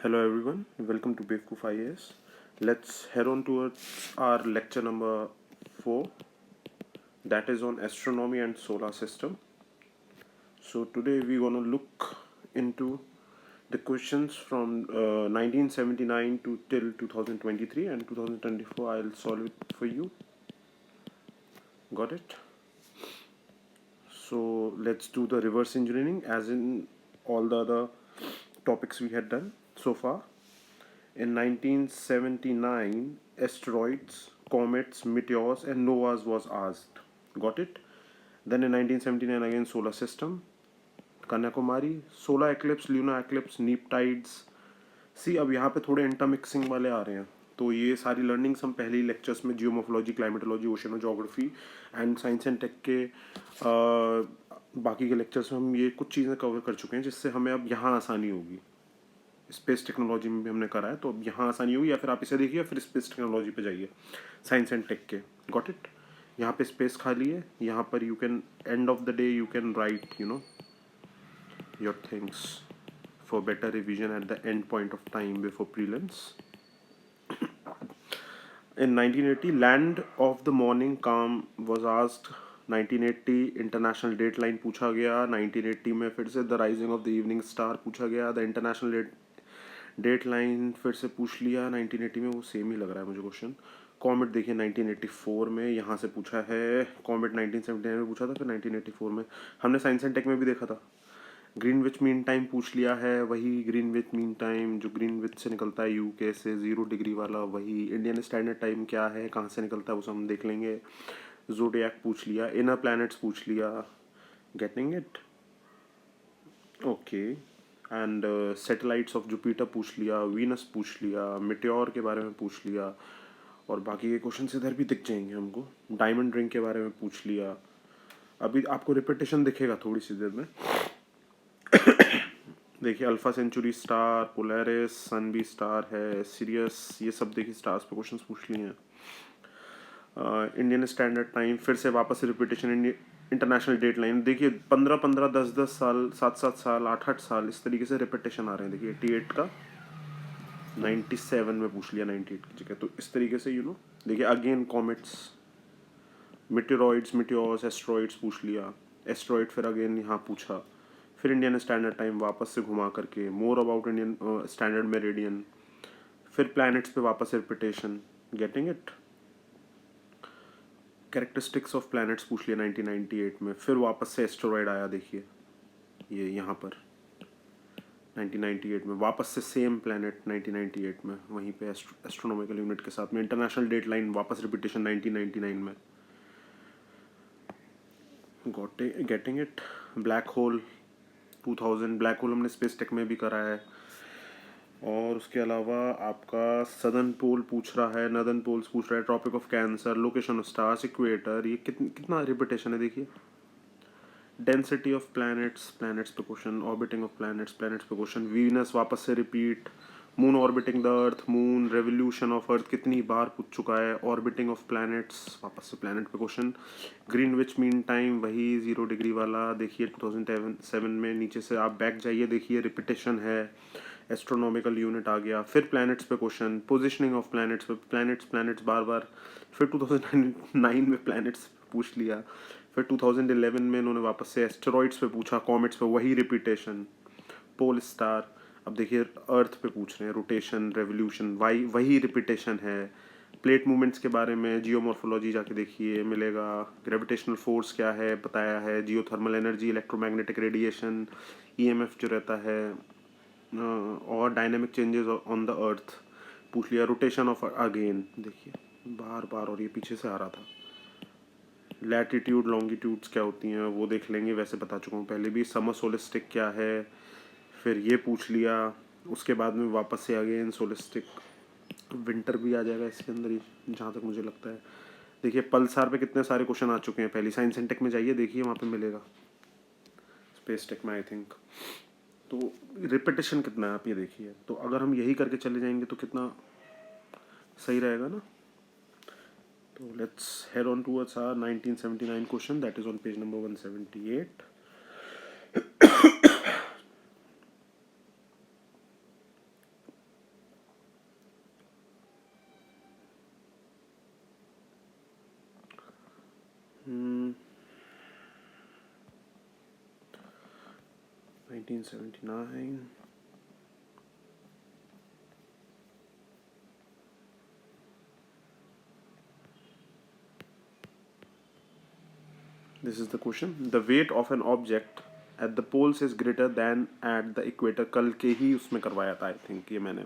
Hello everyone, welcome to Bevkoof IAS. Let's head on towards our lecture number 4, that is on astronomy and solar system. So today we're going to look into the questions from 1979 to till 2023, and 2024 I'll solve it for you. Got it? So let's do the reverse engineering as in all the other topics we had done so far. In 1979, asteroids, comets, meteors, and novas was asked. Got it? Then in 1979 again solar system, Kanyakumari, solar eclipse, lunar eclipse, नीप tides. सी अब यहाँ पे थोड़े intermixing वाले आ रहे हैं, तो ये सारी लर्निंग्स हम पहले ही लेक्चर्स में geomorphology, climatology, oceanography and science and tech के बाकी के लेक्चर्स में हम ये कुछ चीज़ें कवर कर चुके हैं, जिससे हमें अब यहाँ आसानी होगी. स्पेस टेक्नोलॉजी में भी हमने करा है, तो अब यहाँ आसानी होगी, या फिर आप इसे देखिए फिर स्पेस टेक्नोलॉजी पे जाइए, साइंस एंड टेक के. Got it? यहाँ पे स्पेस खाली है, यहाँ पर you can end of the day you can write your things for better revision at the end point of time before prelims. In 1980, land of the morning calm was asked. 1980 international date line पूछा गया. 1980 में फिर से the rising of the evening star पूछा गया. The international date line फिर से पूछ लिया. 1980 में वो सेम ही लग रहा है मुझे क्वेश्चन. कॉमेट देखिए 1984 में यहाँ से पूछा है. कॉमेट 1979 में पूछा था, फिर 1984 में हमने साइंस एंड टेक में भी देखा था. ग्रीनविच मीन टाइम पूछ लिया है, वही ग्रीनविच मीन टाइम जो ग्रीनविच से निकलता है यूके से 0 डिग्री वाला, वही. इंडियन स्टैंडर्ड टाइम क्या है, कहाँ से निकलता है, वो सब हम देख लेंगे. ज़ोडिएक पूछ लिया. इनर प्लैनेट्स पूछ लिया. Getting it? Okay. And satellites of Jupiter पूछ लिया. वीनस पूछ लिया. मिट्योर के बारे में पूछ लिया. और बाकी के क्वेश्चन इधर भी दिख जाएंगे हमको. डायमंड रिंग के बारे में पूछ लिया. अभी आपको रिपीटेशन दिखेगा थोड़ी सी देर में. देखिए अल्फा सेंचुरी स्टार, पोलैरिस, सन भी स्टार है, सीरियस, ये सब देखिए स्टार्स पे क्वेश्चंस पूछ लिए हैं. इंडियन स्टैंडर्ड टाइम फिर से वापस रिपीटेशन. इंटरनेशनल डेट लाइन देखिए 15-15, 10-10 साल, 7-7 साल, 8-8 साल, इस तरीके से रिपीटेशन आ रहे हैं. देखिए 88 का 97 में पूछ लिया 98 की जगह, तो इस तरीके से देखिए अगेन कॉमेट्स, मिटेरॉइड्स, मिटेओर्स, एस्ट्रॉइड्स पूछ लिया. एस्ट्रॉइड फिर अगेन यहाँ पूछा. फिर इंडियन स्टैंडर्ड टाइम वापस से घुमा करके more about Indian standard meridian. फिर प्लैनेट्स पे वापस repetition. Getting it? Characteristics of planets पूछ लिया 1998 में. फिर वापस से एस्टेरॉइड आया, देखिए ये यहाँ पर 1998 में वापस से सेम प्लैनेट 1998 में, वहीं पे एस्ट्रोनॉमिकल यूनिट के साथ में. इंटरनेशनल डेट लाइन वापस रिपीटेशन 1999 में. Getting it? Black hole 2000. Black hole हमने स्पेस टेक में भी करा है. और उसके अलावा आपका सदर्न पोल पूछ रहा है, नदर्न पोल्स पूछ रहा है, tropic of cancer, location of stars, equator. ये कितना रिपीटेशन है देखिए. डेंसिटी ऑफ प्लैनेट्स, प्लैनेट्स पे question. Orbiting of planets, planets पे क्वेश्चन. वीनस वापस से repeat. Moon orbiting the earth, moon. Revolution of earth कितनी बार पूछ चुका है. ऑर्बिटिंग ऑफ प्लैनेट्स, वापस से प्लैनेट पे क्वेश्चन. ग्रीनविच मीन टाइम, वही 0 डिग्री वाला. देखिए 2007 में. नीचे से आप बैक जाइए, देखिए रिपीटेशन है. एस्ट्रोनॉमिकल यूनिट आ गया. फिर प्लैनेट्स पे क्वेश्चन. पोजिशनिंग ऑफ प्लैनेट्स पे प्लैनेट्स बार बार. फिर 2009 में प्लैनेट्स पूछ लिया. फिर 2011 में इन्होंने वापस से एस्टेरॉइड्स पे पूछा, कॉमेट्स पे वही रिपीटेशन. Pole star. अब देखिए अर्थ पे पूछ रहे हैं, रोटेशन, रेवोल्यूशन, वही रिपीटेशन है. प्लेट मूवमेंट्स के बारे में जियोमॉर्फोलॉजी जाके देखिए, मिलेगा. ग्रेविटेशनल फोर्स क्या है बताया है. Geothermal energy, electromagnetic radiation, EMF जो रहता है, और डायनेमिक चेंजेस ऑन द अर्थ पूछ लिया. रोटेशन ऑफ अगेन देखिए बार बार, और ये पीछे से आ रहा था. लैटिट्यूड, लॉन्गिट्यूड्स क्या होती हैं वो देख लेंगे, वैसे बता चुका हूँ पहले भी. समर सोलिस्टिक क्या है, फिर ये पूछ लिया. उसके बाद में वापस से अगेन सोलिस्टिक. विंटर भी आ जाएगा इसके अंदर ही जहाँ तक मुझे लगता है. देखिए पल्सार पे कितने सारे क्वेश्चन आ चुके हैं पहले. साइंस एंड टेक में जाइए, देखिए वहाँ पे मिलेगा. स्पेस टेक में आई थिंक. तो रिपीटेशन कितना है आप ये देखिए. तो अगर हम यही करके चले जाएंगे तो कितना सही रहेगा ना. तो let's head on towards our 1979 question, that is on page number 178. 1979. This is the question. The weight of an object at the poles is greater than at the equator. कल के ही उसमें करवाया था आई थिंक ये मैंने.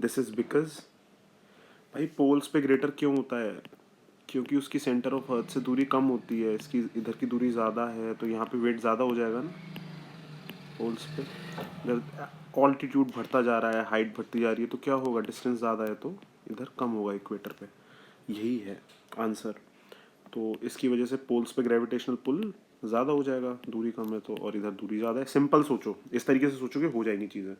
This is because भाई poles पे greater क्यों होता है? क्योंकि उसकी सेंटर ऑफ अर्थ से दूरी कम होती है, इसकी इधर की दूरी ज़्यादा है, तो यहाँ पे वेट ज़्यादा हो जाएगा ना पोल्स पे. अगर ऑल्टीट्यूड बढ़ता जा रहा है, हाइट बढ़ती जा रही है, तो क्या होगा? डिस्टेंस ज़्यादा है तो इधर कम होगा इक्वेटर पे. यही है आंसर. तो इसकी वजह से पोल्स पे ग्रेविटेशनल पुल ज़्यादा हो जाएगा, दूरी कम है तो, और इधर दूरी ज़्यादा है. सिंपल सोचो, इस तरीके से सोचोगे हो जाएंगी चीज़ें.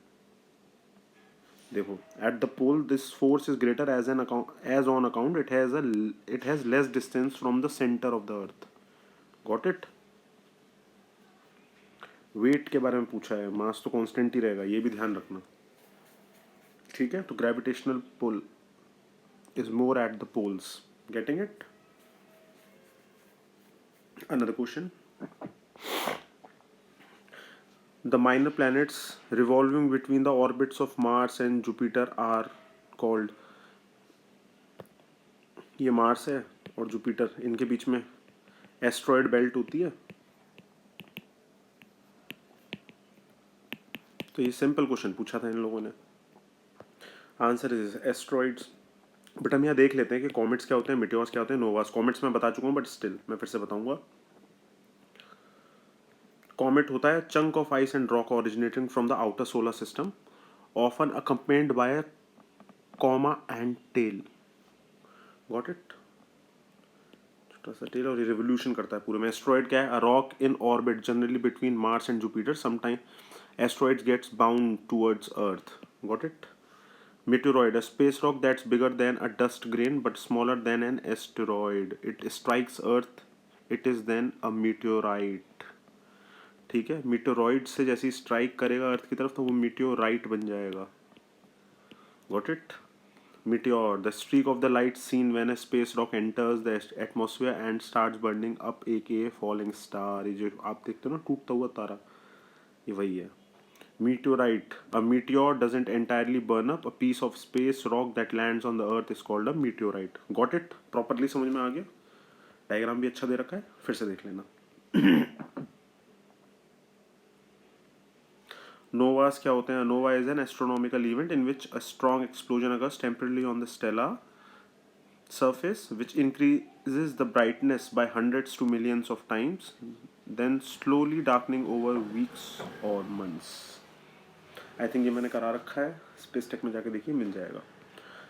देखो, at the pole this force is greater as on account it has less distance from the centre of the earth. Got it. Weight के बारे में पूछा है, मास तो कांस्टेंट ही रहेगा, ये भी ध्यान रखना. ठीक है, तो gravitational pull is more at the poles. Getting it. Another question. The minor planets revolving between the orbits of Mars and Jupiter are called. ये मार्स है और जुपिटर, इनके बीच में एस्ट्रॉयड बेल्ट होती है. तो ये सिंपल क्वेश्चन पूछा था इन लोगों ने. Answer is asteroids. बट हम यहाँ देख लेते हैं कि कॉमेट्स क्या होते हैं, मिटियोर्स क्या होते हैं, नोवास. कॉमेट्स मैं बता चुका हूँ बट स्टिल मैं फिर से बताऊंगा. कॉमेट होता है chunk of ice and rock originating from the outer solar system, often accompanied by coma and tail. Got it. छोटा सा टेल और ये रिवोल्यूशन करता है पूरे में. एस्ट्रॉइड क्या है? A rock in orbit generally between Mars and Jupiter. Sometime asteroids gets bound towards earth. Got it. Meteoroid, a space rock that's bigger than a dust grain but smaller than an asteroid. It strikes Earth. It is then a meteorite. ठीक है, मीटेरॉइड से जैसे strike करेगा अर्थ की तरफ तो वो meteorite बन जाएगा. Got it. Meteor, the streak of the light seen when a space rock enters the atmosphere and starts burning up aka falling star. ये जो आप देखते हो ना टूटता हुआ तारा, ये वही है. Meteorite. A meteor doesn't entirely burn up. A piece of space rock that lands on the earth is called a meteorite. Got it? Properly समझ में आ गया. डायग्राम भी अच्छा दे रखा है, फिर से देख लेना. नोवास क्या होते हैं? Nova is an astronomical event in which a strong explosion occurs temporarily on the stellar surface which increases the brightness by hundreds to millions of times, then slowly darkening over weeks or months. I think ये मैंने करा रखा है, space tech में जाके देखिए मिल जाएगा.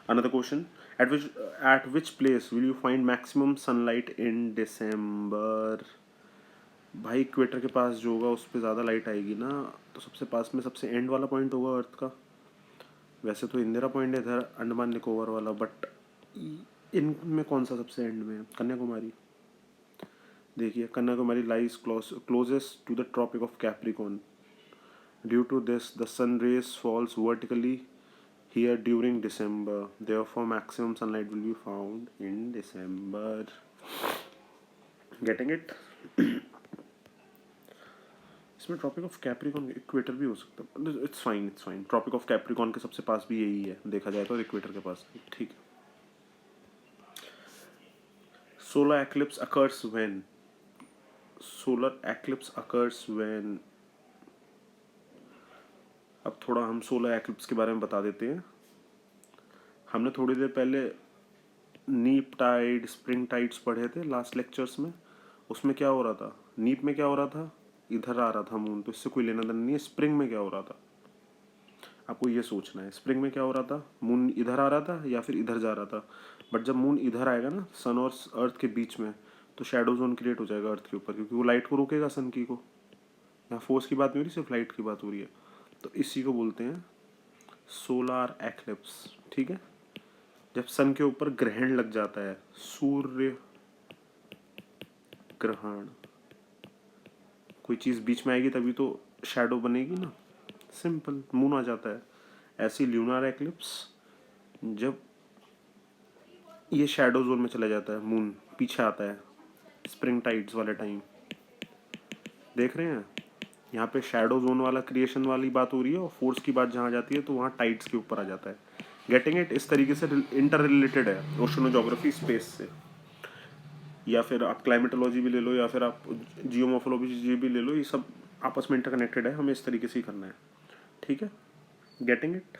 Another question. At which place will you find maximum sunlight in December. भाई इक्वेटर के पास जो होगा उस पर ज़्यादा लाइट आएगी ना, तो सबसे पास में सबसे एंड वाला पॉइंट होगा अर्थ का. वैसे तो इंदिरा पॉइंट है इधर अंडमान निकोबार वाला, बट इनमें कौन सा सबसे एंड में है? कन्याकुमारी. देखिए Kanyakumari lies closest to the tropic of Capricorn. Due to this, the sun rays falls vertically here during December. Therefore, maximum sunlight will be found in December. Getting it? इसमें ट्रॉपिक ऑफ कैप्रिकॉर्न इक्वेटर भी हो सकता है. It's fine, it's fine. Tropic of Capricorn के सबसे पास भी यही है, देखा जाए तो इक्वेटर के पास. ठीक है. Solar eclipse occurs when. Solar eclipse occurs when. अब थोड़ा हम सोलर एक्लिप्स के बारे में बता देते हैं. हमने थोड़ी देर पहले नीप टाइड, स्प्रिंग टाइड्स पढ़े थे लास्ट लेक्चर्स में. उसमें क्या हो रहा था? नीप में क्या हो रहा था? इधर आ रहा था मून, तो इससे कोई लेना देना नहीं है. स्प्रिंग में क्या हो रहा था आपको ये सोचना है. स्प्रिंग में क्या हो रहा था? मून इधर आ रहा था या फिर इधर जा रहा था. बट जब मून इधर आएगा ना सन और अर्थ के बीच में, तो शेडो जोन क्रिएट हो जाएगा अर्थ के ऊपर, क्योंकि वो लाइट को रोकेगा सन की को. यहाँ फोर्स की बात नहीं हो रही, सिर्फ लाइट की बात हो रही है. तो इसी को बोलते हैं सोलार एक्लिप्स. ठीक है. जब सन के ऊपर ग्रहण लग जाता है, सूर्य ग्रहण, कोई चीज़ बीच में आएगी तभी तो शैडो बनेगी ना. सिंपल. मून आ जाता है. ऐसी ल्यूनार एक्लिप्स जब ये शैडो जोन में चला जाता है, मून पीछे आता है स्प्रिंग टाइड्स वाले टाइम. देख रहे हैं यहाँ पे शैडो जोन वाला क्रिएशन वाली बात हो रही है, और फोर्स की बात जहाँ जाती है तो वहाँ टाइड्स के ऊपर आ जाता है। Getting it? इस तरीके से इंटर रिलेटेड है ओशनोजोग्राफी स्पेस से। या फिर आप क्लाइमेटोलॉजी भी ले लो, या फिर आप जियोमोर्फोलॉजी भी ले लो, ये सब आपस में इंटरकनेक्टेड है, हमें इस तरीके से ही करना है। ठीक है, गेटिंग इट?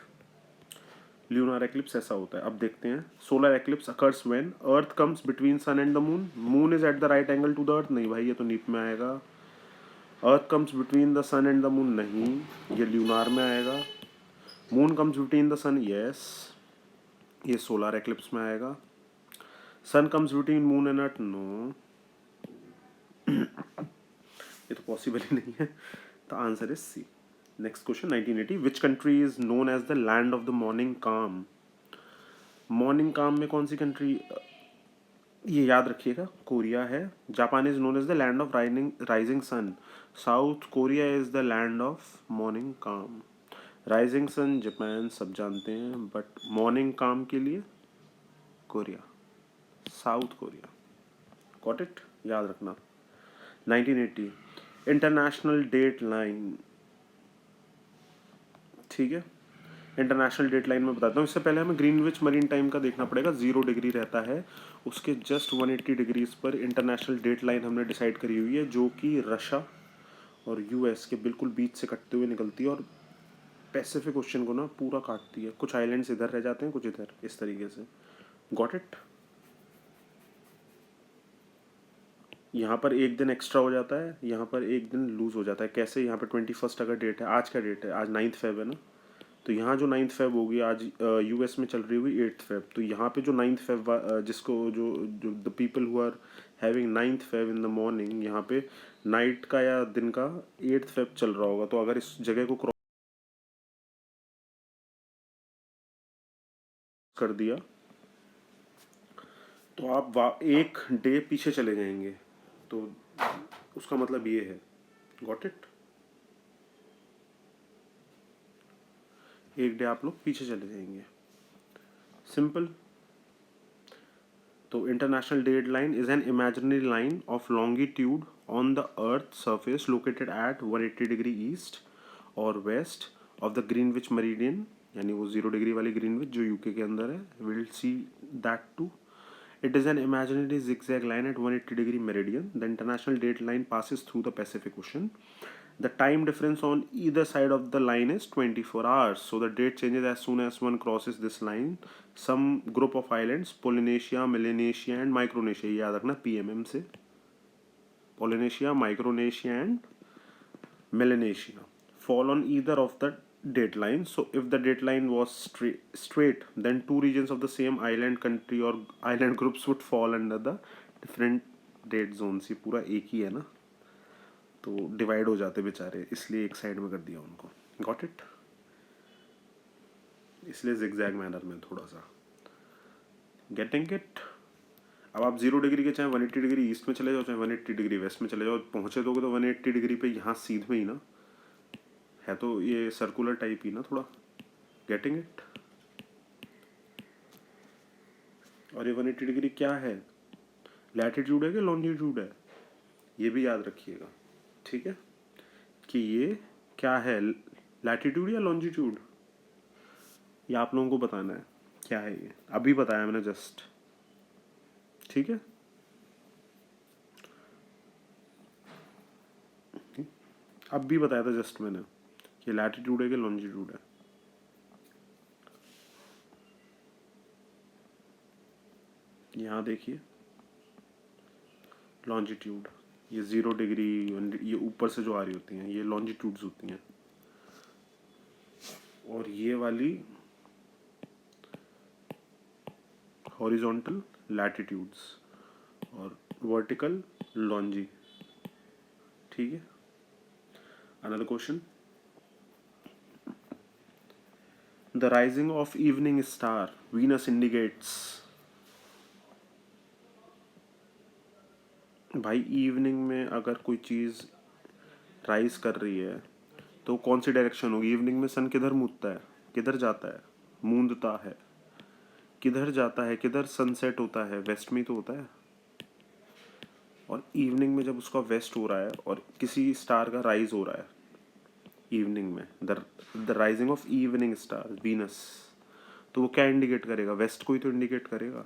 ल्यूनार एक्लिप्स ऐसा होता है। अब देखते हैं, solar eclipse occurs when earth comes between sun and the moon. Moon is at the right angle to the earth, नहीं भाई ये तो नीप में आएगा। Earth comes between the sun and the moon, नहीं, ये ल्यूनार में आएगा। Moon comes between the sun, yes, ये सोलर एक्लिप्स में आएगा। Sun comes between moon and earth, no, ये तो पॉसिबल ही नहीं है। The answer is C. Next question 1980, which country is known as the land of the morning calm? Morning calm में कौन सी कंट्री? ये याद रखिएगा, कोरिया है। Japan is known as the land of rising sun. South Korea is the land of morning calm. Rising sun Japan सब जानते हैं, but morning calm के लिए Korea, South Korea. Got it? याद रखना। 1980, इंटरनेशनल डेट लाइन। ठीक है, international date line में बताता हूँ। इससे पहले हमें ग्रीनविच मरीन टाइम का देखना पड़ेगा। 0 डिग्री रहता है, उसके जस्ट 180 डिग्रीज पर इंटरनेशनल डेट लाइन हमने डिसाइड करी हुई है, जो कि रशिया और यूएस के बिल्कुल बीच से कटते हुए निकलती है, और पैसिफिक ओशन को ना पूरा काटती है। कुछ आइलैंड्स इधर रह जाते हैं, कुछ इधर, इस तरीके से। Got it? यहाँ पर एक दिन एक्स्ट्रा हो जाता है, यहाँ पर एक दिन लूज हो जाता है। कैसे? यहाँ पर 21 अगर डेट है, आज का डेट है, आज 9 फेब है ना, तो यहाँ जो 9 फेब होगी, आज यूएस में चल रही होगी 8 फेब, तो यहाँ पे जो 9 फेब जिसको जो जो the people who are having 9 Feb in the morning, यहाँ पे नाइट का या दिन का 8 फेब चल रहा होगा। तो अगर इस जगह को क्रॉस कर दिया तो आप एक डे पीछे चले जाएंगे, तो उसका मतलब ये है। Got it? एक डे आप लोग पीछे चले जाएंगे, सिंपल। तो international date line is an imaginary line of longitude on the earth surface located at 180 degree east और west of the Greenwich meridian, यानी वो 0 डिग्री वाली ग्रीनविच जो यूके के अंदर है। Will see that too. It is an imaginary zigzag line at 180 degree meridian. The international date line passes through the Pacific Ocean. The time difference on either side of the line is 24 hours. So the date changes as soon as one crosses this line. Some group of islands, Polynesia, Melanesia and Micronesia, याद रखना PMM से, Polynesia, Micronesia and Melanesia, fall on either of the date line. So if the date line was straight, then two regions of the same island country or island groups would fall under the different date zones. ये पूरा एक ही है ना, तो divide हो जाते बेचारे, इसलिए एक साइड में कर दिया उनको। Got it? इसलिए जिगजैग मैनर में थोड़ा सा। Getting it? अब आप 0 डिग्री के चाहे 180 डिग्री ईस्ट में चले जाओ, चाहे 180 डिग्री वेस्ट में चले जाओ, पहुंचे दोगे तो 180 डिग्री पे यहाँ सीध में ही ना है, तो ये सर्कुलर टाइप ही ना थोड़ा। Getting it? और ये 180 डिग्री क्या है? लैटिट्यूड है कि लॉन्जिट्यूड है? ये भी याद रखिएगा, ठीक है, कि ये क्या है, लैटिट्यूड या लॉन्जिट्यूड, ये आप लोगों को बताना है क्या है। ये अभी बताया मैंने जस्ट, ठीक है। अब भी बताया था जस्ट मैंने कि लैटिट्यूड है कि लॉन्जिट्यूड है। यहाँ देखिए, लॉन्जिट्यूड, ये 0 डिग्री, ये ऊपर से जो आ रही होती हैं ये लॉन्जिट्यूड्स होती हैं, और ये वाली हॉरिजॉन्टल लैटिट्यूड्स और वर्टिकल लॉन्जी, ठीक है। Another question, the rising of evening star Venus indicates. भाई इवनिंग में अगर कोई चीज़ राइज कर रही है तो कौन सी डायरेक्शन होगी? इवनिंग में सन किधर मुड़ता है, किधर जाता है, मूंदता है, किधर जाता है, किधर सनसेट होता है? वेस्ट में तो होता है। और इवनिंग में जब उसका वेस्ट हो रहा है और किसी स्टार का राइज हो रहा है, इवनिंग में, the rising of evening star Venus. तो वो क्या इंडिकेट करेगा? वेस्ट को ही तो इंडिकेट करेगा।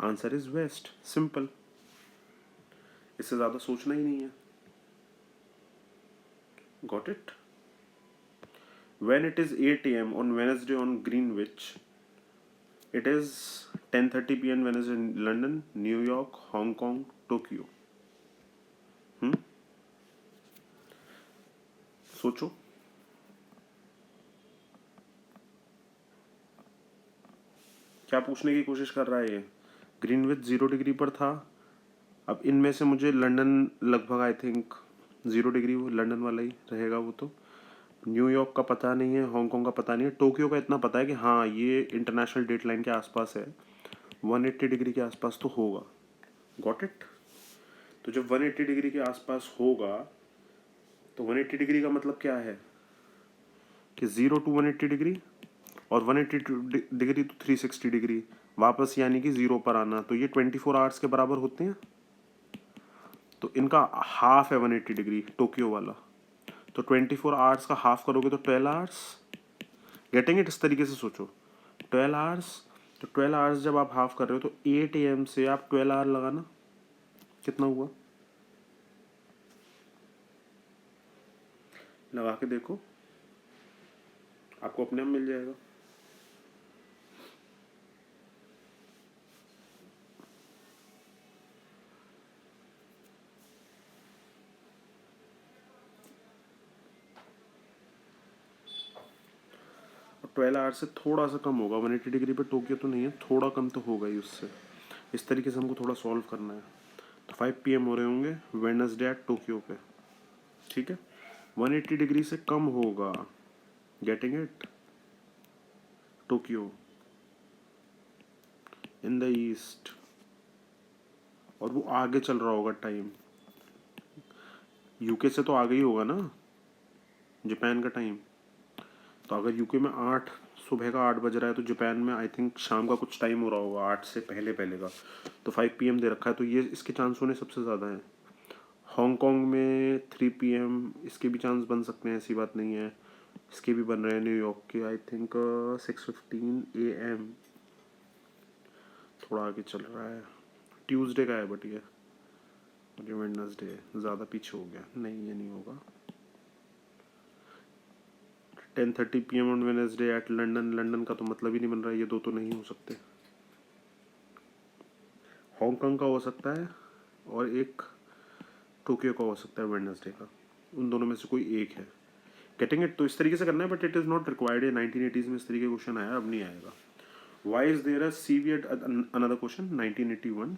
आंसर इज वेस्ट, सिंपल, इससे ज़्यादा सोचना ही नहीं है। Got it? When it is 8 a.m. on Wednesday on Greenwich, it is 10:30 p.m. Wednesday in London, New York, Hong Kong, Tokyo. सोचो। क्या पूछने की कोशिश कर रहा है ये? ग्रीनविच 0 डिग्री पर था। अब इनमें से मुझे लंदन लगभग आई थिंक 0 डिग्री, वो लंदन वाला ही रहेगा वो तो। न्यूयॉर्क का पता नहीं है, हांगकांग का पता नहीं है, टोक्यो का इतना पता है कि हाँ ये इंटरनेशनल डेट लाइन के आसपास है, 180 डिग्री के आसपास तो होगा। Got it? तो जब 180 डिग्री के आसपास होगा तो 180 डिग्री का मतलब क्या है कि 0 to 180 डिग्री, और 180 डिग्री तो 360 डिग्री वापस, यानी कि 0 पर आना। तो ये 24 आवर्स के बराबर होते हैं। तो इनका हाफ है 180 डिग्री टोक्यो वाला। तो 24 आवर्स का हाफ करोगे तो 12 आवर्स। Getting it? इस तरीके से सोचो, 12 आवर्स। तो 12 आवर्स जब आप हाफ कर रहे हो तो 8 AM से आप 12 आवर लगाना, कितना हुआ? लगा के देखो, आपको अपने आप मिल जाएगा। और 12 आवर से थोड़ा सा कम होगा, 180 डिग्री पे टोक्यो तो नहीं है, थोड़ा कम तो होगा ही उससे। इस तरीके से हमको थोड़ा सॉल्व करना है। तो 5 PM हो रहे होंगे वेडनेसडे एट टोक्यो पे, ठीक है। 180 डिग्री से कम होगा, getting it? Tokyo in the east, और वो आगे चल रहा होगा टाइम, यूके से तो आगे ही होगा ना जापान का टाइम। तो अगर यूके में 8 सुबह का 8 बज रहा है तो जापान में आई थिंक शाम का कुछ टाइम हो रहा होगा 8 से पहले पहले का। तो 5 PM दे रखा है, तो ये इसके चांस होने सबसे ज़्यादा हैं। हांगकांग में 3 PM, इसके भी चांस बन सकते हैं, ऐसी बात नहीं है। इसके भी बन रहे हैं, न्यूयॉर्क के आई थिंक 6:15 AM, थोड़ा आगे चल रहा है। ट्यूसडे का है बट ये वेडनेसडे ज़्यादा पीछे हो गया, नहीं ये नहीं होगा। 10:30 PM on Wednesday at London, London का तो मतलब ही नहीं बन रहा है, ये दो तो नहीं हो सकते। हांगकांग का हो सकता है और एक टोक्यो का हो सकता है वेडनेसडे का, उन दोनों में से कोई एक है। Getting it? तो इस तरीके से करना है, but it is not required. 1980s में इस तरीके का क्वेश्चन आया, अब नहीं आएगा। Why is there a severe, another question 1981।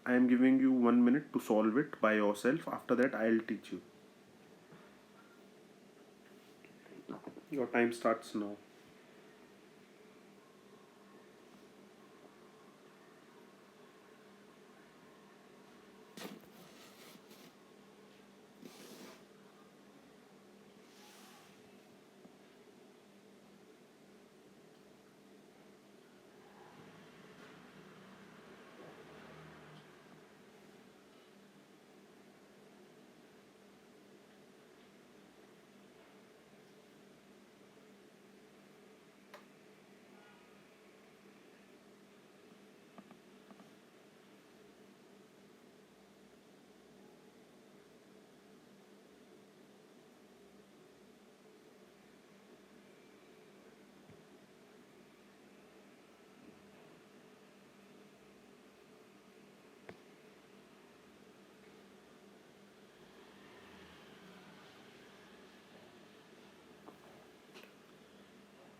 I am giving you 1 minute to solve it by yourself. After that, I'll teach you. Your time starts now.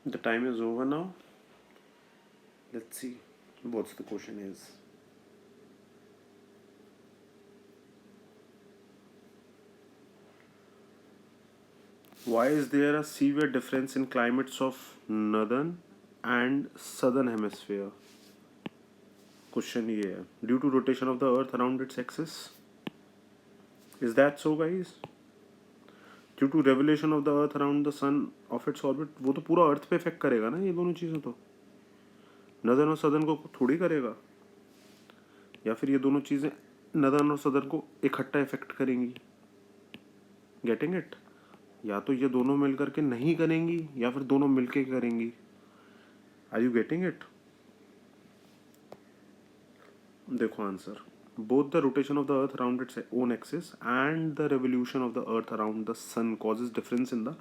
The time is over now. Let's see what's the question is. Why is there a severe difference in climates of northern and southern hemisphere? Question ये है, due to rotation of the earth around its axis. Is that so guys? Due to revolution of the earth around the sun of its orbit, वो तो पूरा अर्थ पे effect करेगा ना ये दोनों चीज़ें, तो नदर्न और सदर्न को थोड़ी करेगा। या फिर ये दोनों चीज़ें नदर्न और सदर्न को इकट्ठा इफेक्ट करेंगी? Getting it? या तो ये दोनों मिल करके नहीं करेंगी या फिर दोनों मिलके करेंगी. Are you getting it? देखो answer. Both the rotation of the earth around its own axis and the revolution of the earth around the sun causes difference in the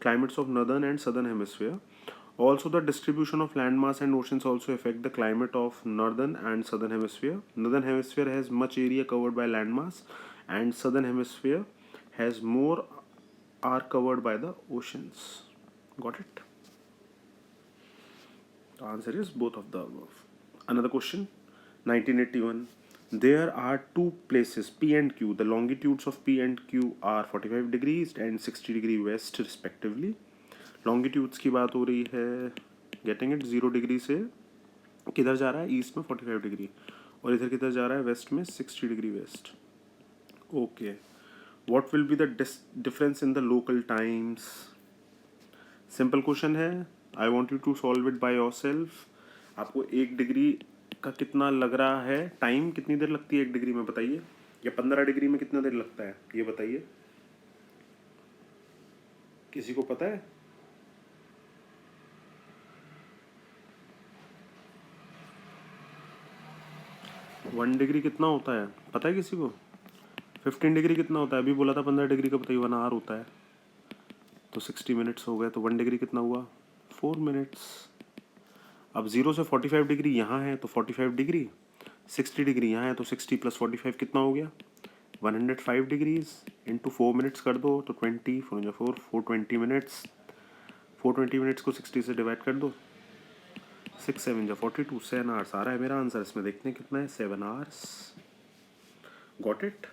climates of northern and southern hemisphere. Also, the distribution of landmass and oceans also affect the climate of northern and southern hemisphere. Northern hemisphere has much area covered by landmass, and southern hemisphere has more are covered by the oceans. Got it? The answer is both of the above. Another question, 1981. There are two places P and Q. The longitudes of P and Q are 45 degrees and 60 degree west respectively. Longitudes की बात हो रही है. Getting it? 0 degree से किधर जा रहा है? ईस्ट में 45 डिग्री और इधर किधर जा रहा है? वेस्ट में 60 degree west. Okay. What will be the difference in the local times? Simple question है. I want you to solve it by yourself. आपको 1 डिग्री का कितना लग रहा है टाइम? कितनी देर लगती है 1 डिग्री में बताइए, या 15 डिग्री में कितना देर लगता है ये बताइए. किसी को पता है? वन डिग्री कितना होता है पता है किसी को? 15 डिग्री कितना होता है? अभी बोला था 15 डिग्री का बताइए. 1 आवर होता है तो 60 मिनट्स हो गए. तो 1 डिग्री कितना हुआ? 4 मिनट्स. अब 0 से 45 डिग्री यहाँ है तो 45 डिग्री. 60 डिग्री यहाँ है तो 60 + 45 कितना हो गया? 105 डिग्रीज इंटू 4 मिनट्स कर दो तो 20 4 420 मिनट्स. 420 मिनट्स को 60 से डिवाइड कर दो. 6 7 जा 42. 7 आवर्स आ रहा है मेरा आंसर. इसमें देखते हैं कितना है. 7 hours. Got it?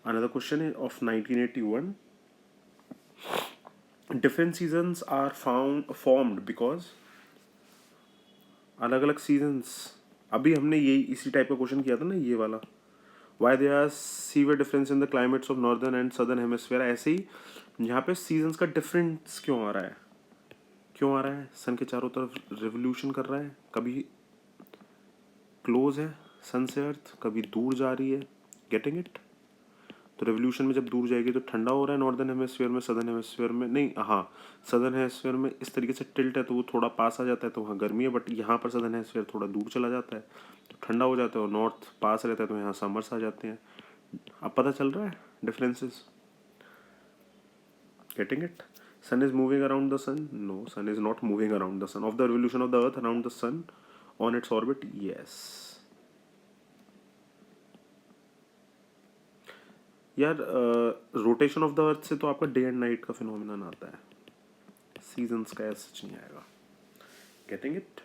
Another question है of 1981. Different seasons are formed because अलग अलग सीजन्स. अभी हमने यही इसी टाइप का क्वेश्चन किया था ना, ये वाला. Why they are severe difference in the climates of northern and southern hemisphere. ऐसे ही यहाँ पे सीजन्स का डिफरेंस क्यों आ रहा है? क्यों आ रहा है? सन के चारों तरफ रिवोल्यूशन कर रहा है. कभी क्लोज है सन से अर्थ, कभी दूर जा रही है. Getting it? तो रेवोल्यूशन में जब दूर जाएगी तो ठंडा हो रहा है नॉर्दर्न हेमिस्फीयर में. सदर्न हेमिस्फीयर में नहीं. हाँ, सदर्न हेमिस्फीयर में इस तरीके से टिल्ट है तो वो थोड़ा पास आ जाता है तो वहाँ गर्मी है. बट यहाँ पर सदर्न हेमिस्फीयर थोड़ा दूर चला जाता है तो ठंडा हो जाता है. और नॉर्थ पास रहता है तो यहाँ समर्स आ जाते हैं. अब पता चल रहा है differences? Getting it? Sun is moving around the sun? No, sun is not moving around the sun. Of the revolution of the earth around the sun on its orbit. Yes यार, rotation of the earth से तो आपका day and night का phenomenon आता है. Seasons का ऐसा सच नहीं आएगा. Getting it?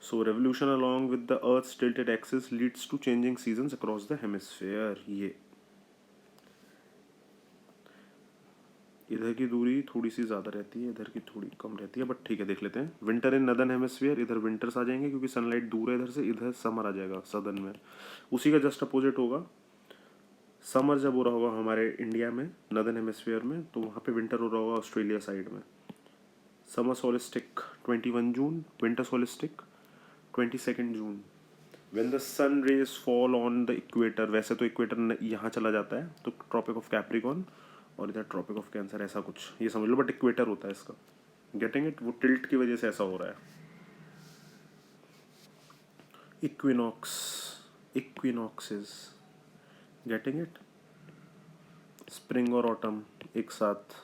So revolution along with the earth tilted axis leads to changing seasons across the hemisphere. ये इधर की दूरी थोड़ी सी ज़्यादा रहती है, इधर की थोड़ी कम रहती है. बट ठीक है, देख लेते हैं. विंटर इन नदर्न हेमिस्फीयर. इधर विंटर्स आ जाएंगे क्योंकि सनलाइट दूर है इधर से. इधर समर आ जाएगा सदर्न में. उसी का जस्ट अपोजिट होगा. समर जब हो रहा होगा हमारे इंडिया में नदर्न हेमिस्फीयर में, तो वहाँ पे विंटर हो रहा होगा ऑस्ट्रेलिया साइड में. Summer solstice 21 June. Winter solstice 22 June. When the sun rays fall on the equator. वैसे तो इक्वेटर यहाँ चला जाता है तो ट्रॉपिक ऑफ कैप्रिकॉन और इधर ट्रॉपिक ऑफ कैंसर, ऐसा कुछ ये समझ लो. बट इक्वेटर होता है इसका. Getting it? वो टिल्ट की वजह से ऐसा हो रहा है. Equinox. Equinoxes. Getting it? Spring और ऑटम एक साथ.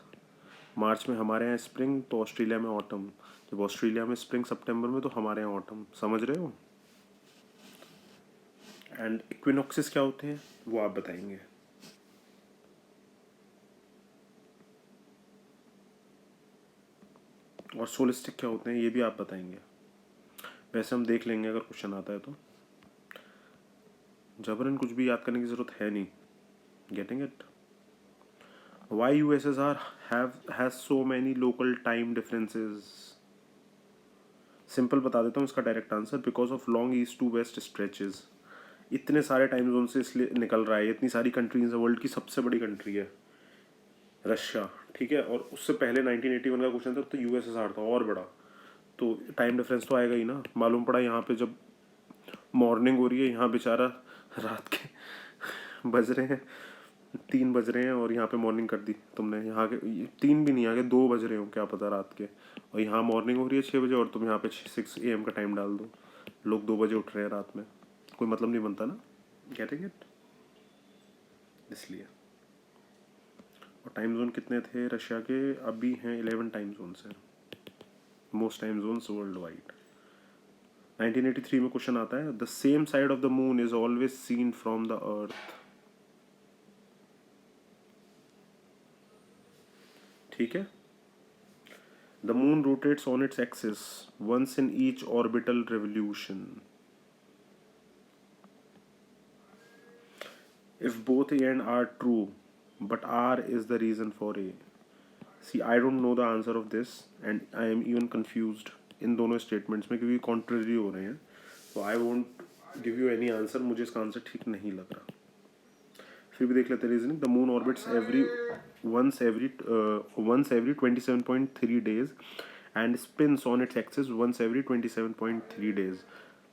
मार्च में हमारे यहाँ स्प्रिंग तो ऑस्ट्रेलिया में ऑटम. जब ऑस्ट्रेलिया में स्प्रिंग सितंबर में तो हमारे यहाँ ऑटम. समझ रहे हो? एंड इक्विनॉक्सेस क्या होते हैं वो आप बताएंगे. और सोलिस्टिक क्या होते हैं ये भी आप बताएंगे. वैसे हम देख लेंगे अगर क्वेश्चन आता है तो. जबरन कुछ भी याद करने की जरूरत है नहीं. Getting it? Why USSR has so many local time differences. Simple बता देता हूँ इसका direct answer. Because of long east to west stretches. इतने सारे टाइम जोन से इसलिए निकल रहा है. इतनी सारी कंट्रीज है. वर्ल्ड की सबसे बड़ी कंट्री है रशिया. ठीक है. और उससे पहले 1981 का क्वेश्चन था तो यूएसएसआर था और बड़ा. तो टाइम डिफरेंस तो आएगा ही ना. मालूम पड़ा यहाँ पे जब मॉर्निंग हो रही है यहाँ बेचारा रात के बज रहे हैं 3 बज रहे हैं और यहाँ पे मॉर्निंग कर दी तुमने। यहाँ के 3 भी नहीं, यहाँ के 2 बज रहे हो क्या पता रात के, और यहाँ मॉर्निंग हो रही है 6 बजे और तुम यहाँ पे 6 AM का टाइम डाल दो। लोग 2 बजे उठ रहे हैं रात में, कोई मतलब नहीं बनता ना। Getting it? इसलिए। और टाइम जोन कितने थे रशिया के? अभी हैं 11 टाइम जोन्स हैं, most time zones worldwide. 1983 में क्वेश्चन आता है, the same side of the moon is always seen from the earth. ठीक है। The moon rotates on its axis once in each orbital revolution. If both A and R true, but R is the reason for A. See, I don't know the answer of this and I am even confused इन दोनों statements में क्योंकि contrary हो रहे हैं, तो I won't give you any answer. मुझे इसका answer ठीक नहीं लग रहा। फिर भी देख लेते हैं reasoning. The moon orbits once every 27.3 days and spins on its axis once every 27.3 days.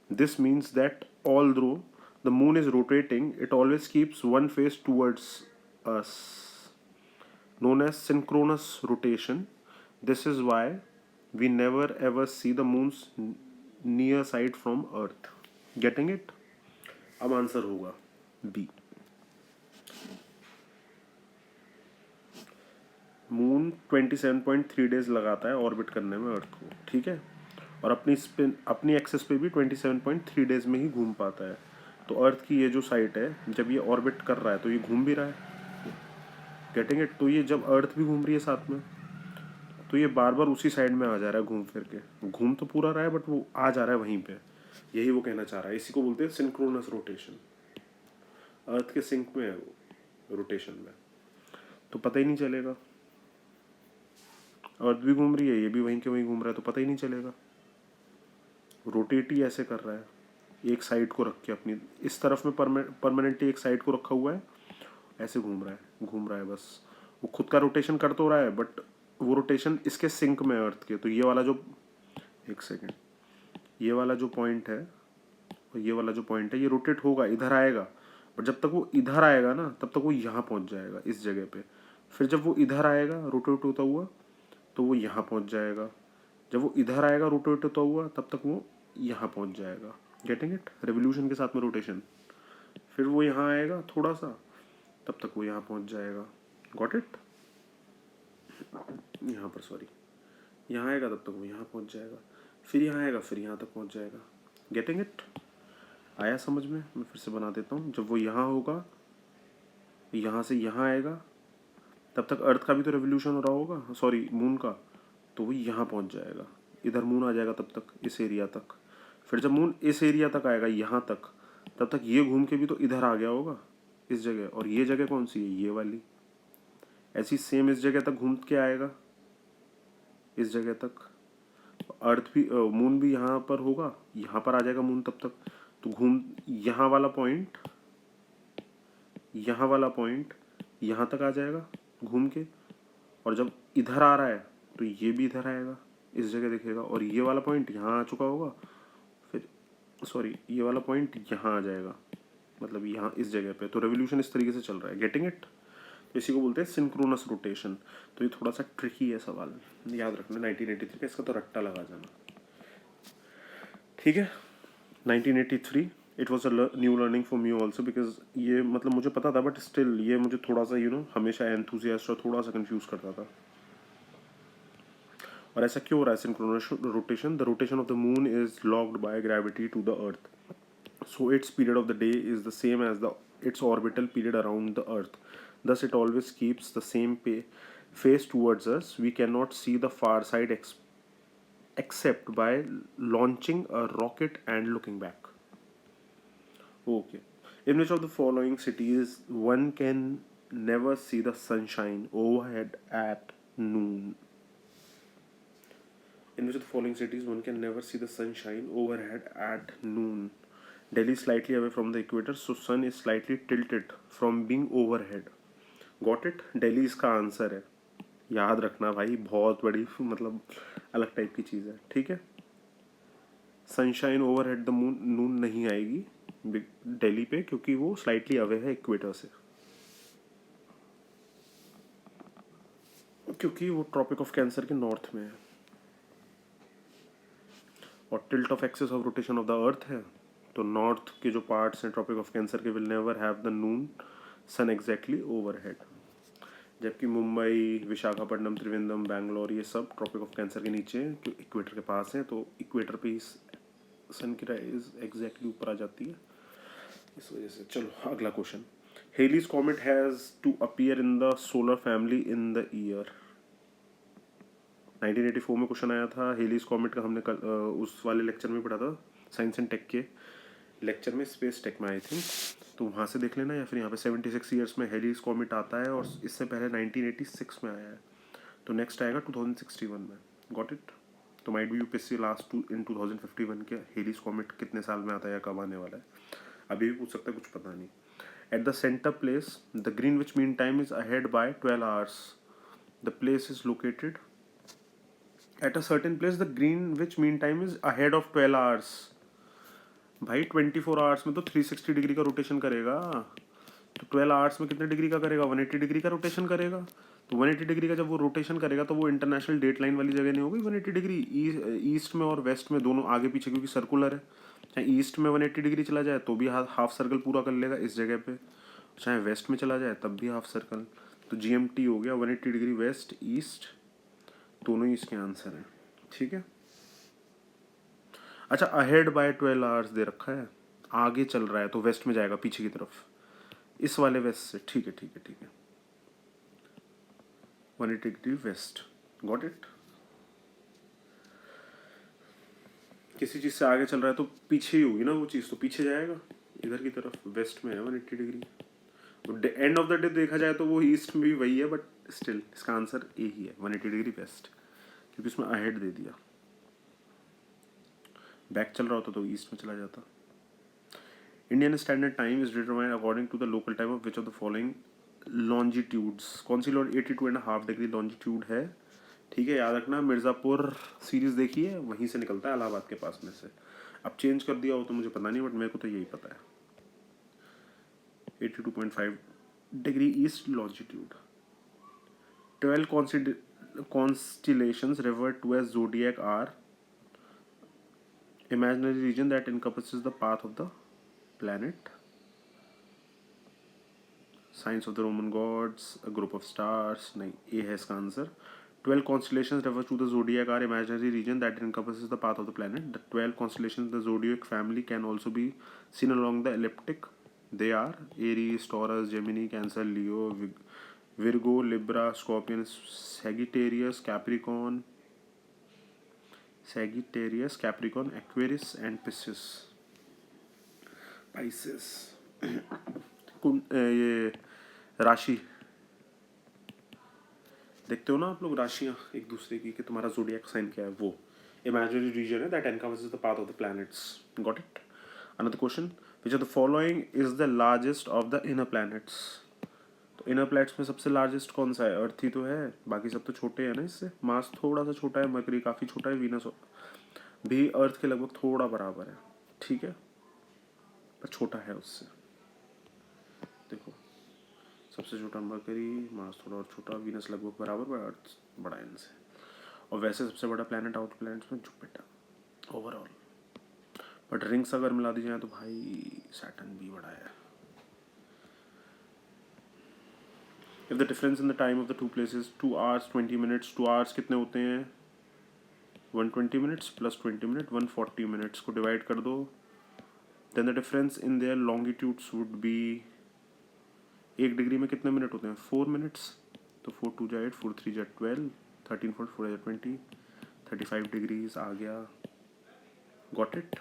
This means that although the moon is rotating, it always keeps one face towards us, known as synchronous rotation. This is why we never ever see the moon's near side from Earth. Getting it? अब answer होगा B. Moon 27.3 days लगाता है orbit करने में अर्थ को, ठीक है, और अपनी एक्सेस पे भी 27.3 डेज में ही घूम पाता है। तो अर्थ की ये जो साइट है, जब ये ऑर्बिट कर रहा है तो ये घूम भी रहा है। Getting it? तो ये जब अर्थ भी घूम रही है साथ में, तो ये बार बार उसी साइड में आ जा रहा है घूम फिर के। घूम तो पूरा रहा है बट वो आ जा रहा है वहीं पे। यही वो कहना चाह रहा है। इसी को बोलते हैं सिंक्रोनस रोटेशन। अर्थ के सिंक में है वो रोटेशन में, तो पता ही नहीं चलेगा। अर्थ भी घूम रही है, ये भी वहीं के वहीं घूम रहा है, तो पता ही नहीं चलेगा। रोटेट ही ऐसे कर रहा है, एक साइड को रख के अपनी इस तरफ में परमानेंटली एक साइड को रखा हुआ है, ऐसे घूम रहा है बस। वो खुद का रोटेशन कर तो रहा है बट वो रोटेशन इसके सिंक में अर्थ के। तो ये वाला जो, एक सेकेंड, ये वाला जो पॉइंट है और ये वाला जो पॉइंट है, ये रोटेट होगा, इधर आएगा, बट जब तक वो इधर आएगा ना तब तक वो यहाँ पहुँच जाएगा इस जगह पे। फिर जब वो इधर आएगा रोटेट होता हुआ तो वो यहाँ पहुँच जाएगा। जब वो इधर आएगा रोटेट होता हुआ तब तक वो यहाँ पहुँच जाएगा। Getting it? रेवोल्यूशन के साथ में रोटेशन। फिर वो यहाँ आएगा थोड़ा सा, तब तक वो यहाँ पहुँच जाएगा। Got it? यहाँ पर सॉरी, यहाँ आएगा तब तक वो यहाँ पहुँच जाएगा, फिर यहाँ आएगा, फिर यहाँ तक पहुँच जाएगा। Getting it? आया समझ में? मैं फिर से बना देता हूँ। जब वो यहाँ होगा, यहाँ से यहाँ आएगा, तब तक अर्थ का भी तो रेवोल्यूशन हो रहा होगा, सॉरी मून का, तो वो यहाँ पहुँच जाएगा। इधर मून आ जाएगा तब तक इस एरिया तक। फिर जब मून इस एरिया तक आएगा यहाँ तक, तब तक ये घूम के भी तो इधर आ गया होगा इस जगह। और ये जगह कौन सी है? ये वाली। ऐसी सेम इस जगह तक घूम के आएगा, इस जगह तक। अर्थ भी मून भी यहाँ पर होगा, यहाँ पर आ जाएगा मून तब तक। तो घूम यहाँ वाला पॉइंट, यहाँ वाला पॉइंट यहाँ तक आ जाएगा घूम के, और जब इधर आ रहा है तो ये भी इधर आएगा, इस जगह दिखेगा, और ये वाला पॉइंट यहाँ आ चुका होगा। फिर सॉरी, ये वाला पॉइंट यहाँ आ जाएगा, मतलब यहाँ इस जगह पे। तो रेवोल्यूशन इस तरीके से चल रहा है। Getting it? तो इसी को बोलते हैं सिंक्रोनस रोटेशन। तो ये थोड़ा सा ट्रिकी है सवाल, याद रखना। 1983 का इसका तो रट्टा लगा जाना, ठीक है। 1983 it was a new learning for me also, because ये मतलब मुझे पता था बट स्टिल ये मुझे थोड़ा सा हमेशा एंथुजियास्ट और थोड़ा सा कंफ्यूज करता था। और ऐसा क्यों हो रहा है synchronous rotation? The rotation of the moon is locked by gravity to the earth, so its period of the day is the same as its orbital period around the earth. Thus it always keeps the same face towards us. We cannot see the far side except by launching a rocket and looking back. Okay. In which of the following cities one can never see the sunshine overhead at noon? In which of the following cities one can never see the sunshine overhead at noon? Delhi is slightly away from the equator, so sun is slightly tilted from being overhead. Got it? Delhi इसका answer है। याद रखना भाई, बहुत बड़ी मतलब अलग type की चीज़ है, ठीक है। सनशाइन ओवरहेड द मून नून नहीं आएगी, दिल्ली पे, क्योंकि वो स्लाइटली अवे है इक्वेटर से, क्योंकि वो ट्रॉपिक ऑफ कैंसर के नॉर्थ में है। और tilt of axis of rotation of the earth है, तो नॉर्थ के जो पार्ट्स हैं ट्रॉपिक ऑफ कैंसर के will never have the noon sun exactly overhead, जबकि मुंबई, विशाखापट्टनम, त्रिवेंद्रम, बैंगलोर ये सब ट्रॉपिक ऑफ कैंसर के नीचे हैं, जो इक्वेटर के पास हैं, तो इक्वेटर पे ही सन की राइज एग्जैक्टली ऊपर आ जाती है, इस वजह से। चलो अगला question. Halley's comet has to appear in the solar family in the year. 1984 में क्वेश्चन आया था हेलीज कॉमेट का, हमने कल उस वाले लेक्चर में पढ़ा था, साइंस एंड टेक के लेक्चर में, स्पेस टेक में आई थिंक, तो वहाँ से देख लेना, या फिर यहाँ पे 76 ईयर्स में हेलीज कॉमेट आता है, और इससे पहले 1986 में आया है, तो नेक्स्ट आएगा 2061 में। Got it. तो might be UPSC last in 2051 के हेलीज कॉमेट कितने साल में आता है या कब आने वाला है, अभी भी पूछ सकता है, कुछ पता नहीं। At the centre place the Greenwich mean time is ahead by 12 hours. The place is located at a certain place, the Greenwich mean time is ahead of 12 hours. भाई 24 आवर्स में तो 360 डिग्री का रोटेशन करेगा, तो 12 hours में कितने degree का करेगा, 180 डिग्री का रोटेशन करेगा। तो 180 डिग्री का जब वो रोटेशन करेगा तो वो इंटरनेशनल डेट लाइन वाली जगह नहीं होगी 180 डिग्री, ईस्ट में और वेस्ट में दोनों आगे पीछे, क्योंकि सर्कुलर है। चाहे ईस्ट में 180 डिग्री चला जाए तो भी हाफ सर्कल पूरा कर लेगा इस जगह पे, चाहे वेस्ट में चला जाए तब भी हाफ सर्कल। तो GMT हो गया 180 डिग्री वेस्ट ईस्ट, दोनों ही इसके आंसर हैं, ठीक है। अच्छा, अहेड बाय 12 आवर्स दे रखा है, आगे चल रहा है तो वेस्ट में जाएगा पीछे की तरफ, इस वाले वेस्ट से, ठीक है ठीक है ठीक है, 180 डिग्री वेस्ट। Got it. किसी चीज़ से आगे चल रहा है तो पीछे ही होगी ना वो चीज़, तो पीछे जाएगा इधर की तरफ, वेस्ट में है 180 degree. End of the day देखा जाए तो वो ईस्ट में भी वही है, बट स्टिल इसका आंसर ए ही है, 180 डिग्री वेस्ट, क्योंकि उसमें अहेड दे दिया, बैक चल रहा होता तो ईस्ट में चला जाता। Indian standard time is determined according to the local time of which of the following longitudes. कौन सी 82.5 डिग्री लॉन्जिट्यूड है, ठीक है, याद रखना। मिर्ज़ापुर सीरीज देखिए, वहीं से निकलता है, इलाहाबाद के पास में से। अब चेंज कर दिया हो तो मुझे पता नहीं, बट मेरे को तो यही पता है, 82.5 degree east longitude. 12 constellations referred to as zodiac are imaginary region that encompasses the path of the planet, signs of the Roman gods, a group of stars, नहीं, ये है इसका answer. 12 constellations refers to the zodiac are imaginary region that encompasses the path of the planet. The 12 constellations of the zodiac family can also be seen along the ecliptic. They are Aries, Taurus, Gemini, Cancer, Leo, Virgo, Libra, Scorpion, Sagittarius, Capricorn, Aquarius and Pisces. ये राशि देखते हो ना आप लोग, राशियाँ एक दूसरे की, कि तुम्हारा ज़ोडिएक साइन क्या है, वो इमेजिनरी रीजन है that encompasses the path of the planets. Got it. Another question, which of the following is the largest of the inner planets. तो इनर प्लैनेट्स में सबसे लार्जेस्ट कौन सा है, अर्थ ही तो है, बाकी सब तो छोटे हैं ना इससे। मार्स थोड़ा सा छोटा है, मरकरी काफ़ी छोटा है, वीनस भी अर्थ के लगभग थोड़ा बराबर है, ठीक है, पर छोटा है उससे। देखो, सबसे छोटा मरकरी, मार्स थोड़ा और छोटा, वीनस लगभग बराबर, पर अर्थ बड़ा है इनसे। और वैसे सबसे बड़ा प्लैनेट आउट प्लैनेट्स में जुपिटर ओवरऑल, बट रिंग्स अगर मिला दी जाए तो भाई सैटर्न भी बड़ा है। If the difference in the time of the two places 2 hours 20 minutes, 2 hours कितने होते हैं, 120 minutes प्लस 20 minutes 140 minutes को डिवाइड कर दो, then the difference in their longitudes would be, 1 degree में कितने मिनट होते हैं, 4 minutes, तो 4 2 जा 8, 4 3 जा 12, 13 4 4 जा 20, 35 डिग्रीज आ गया। Got it.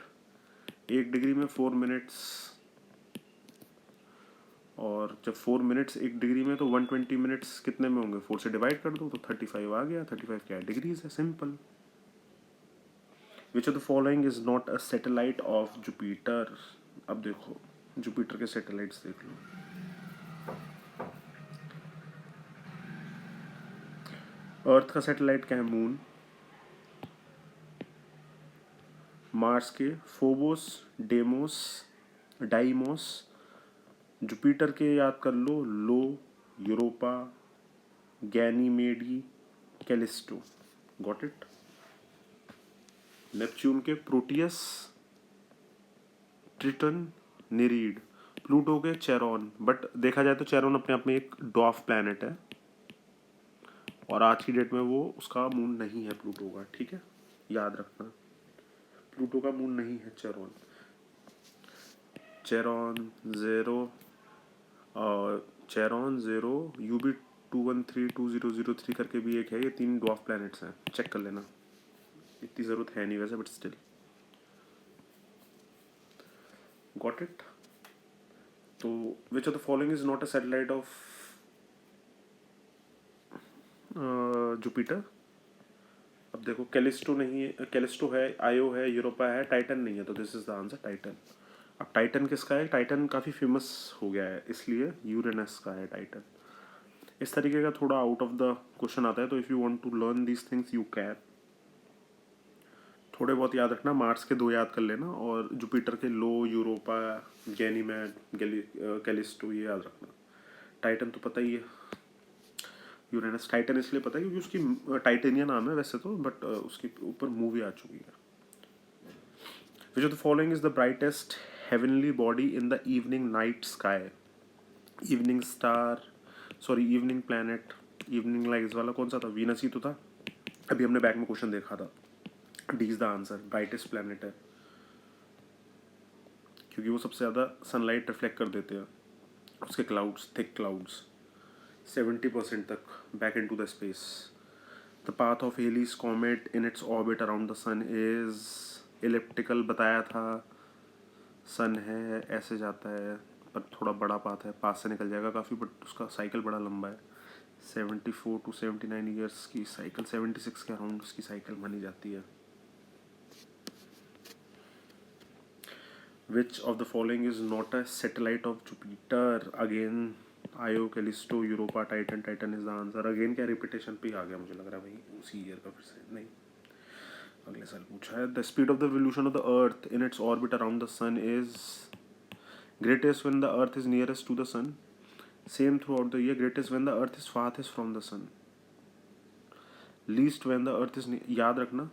1 डिग्री में 4 minutes, और जब 4 minutes 1 डिग्री में, तो 120 minutes कितने में होंगे, 4 से डिवाइड कर दो तो 35 आ गया। 35 क्या है, डिग्रीज है, simple. Which of the following is not a satellite of Jupiter. अब देखो जुपिटर के सैटेलाइट्स देख लो, अर्थ का सैटेलाइट क्या है, मून। मार्स के फोबोस, डेमोस, डाइमोस, जुपिटर के याद कर लो, लो, Europa, Ganymede, Callisto. Got it. Neptune के प्रोटियस, ट्रिटन, निरीड। प्लूटो के चेरॉन, बट देखा जाए तो चेरॉन अपने आप में एक डॉफ प्लैनेट है और आज की डेट में वो उसका मून नहीं है प्लूटो का, ठीक है, याद रखना। प्लूटो का मून नहीं है चेरॉन। चेरॉन ज़ेरो, चेरॉन ज़ेरो, यूबी 2132003 करके भी एक है। ये 3 डॉफ प्लैनेट्स हैं, चेक कर लेना, इतनी ज़रूरत है नहीं वैसे, बट स्टिल। Got it. तो which of the following is not a satellite of Jupiter? अब देखो, कैलिस्टो नहीं है, कैलिस्टो है, आयो है, यूरोपा है, टाइटन नहीं है, तो this is the answer Titan. अब टाइटन किसका है? टाइटन काफ़ी फेमस हो गया है, इसलिए यूरेनस का है टाइटन। इस तरीके का थोड़ा आउट ऑफ द क्वेश्चन आता है, तो if you want to learn these things you can. थोड़े बहुत याद रखना, मार्स के 2 याद कर लेना और जुपिटर के लो, यूरोपा, गैनीमेड, कैलिस्टो ये याद रखना। टाइटन तो पता ही है। यूरेनस टाइटन इसलिए पता है क्योंकि उसकी टाइटेनिया नाम है वैसे तो, बट उसके ऊपर मूवी आ चुकी है। Which of the following is the brightest heavenly body in the evening night sky? Evening star, sorry evening planet, evening lights वाला कौन सा था? वीनस ही तो था, अभी हमने बैक में क्वेश्चन देखा था। D is the answer, brightest planet है क्योंकि वो सबसे ज़्यादा सनलाइट रिफ्लेक्ट कर देते हैं। उसके क्लाउड्स, थिक क्लाउड्स 70% तक back in to the space. The path of Halley's comet in its orbit around the sun is elliptical, बताया था। सन है, ऐसे जाता है, पर थोड़ा बड़ा पाथ है, पास से निकल जाएगा काफ़ी, बट उसका साइकिल बड़ा लंबा है। 74 to 79 ईयर्स की साइकिल, 76 के अराउंड उसकी साइकिल मानी जाती है। Which of the following is not a satellite of Jupiter? Again, Io, Callisto, Europa, Titan. Titan is the answer. Again क्या रिपीटेशन पे आ गया, मुझे लग रहा है भाई उसी ईयर का फिर से नहीं, अगले साल पूछा है। The speed of the revolution of the Earth in its orbit around the sun is greatest when the Earth is nearest to the sun. Same throughout the year. Greatest when the Earth is farthest from the sun. Least when the Earth is याद रखना।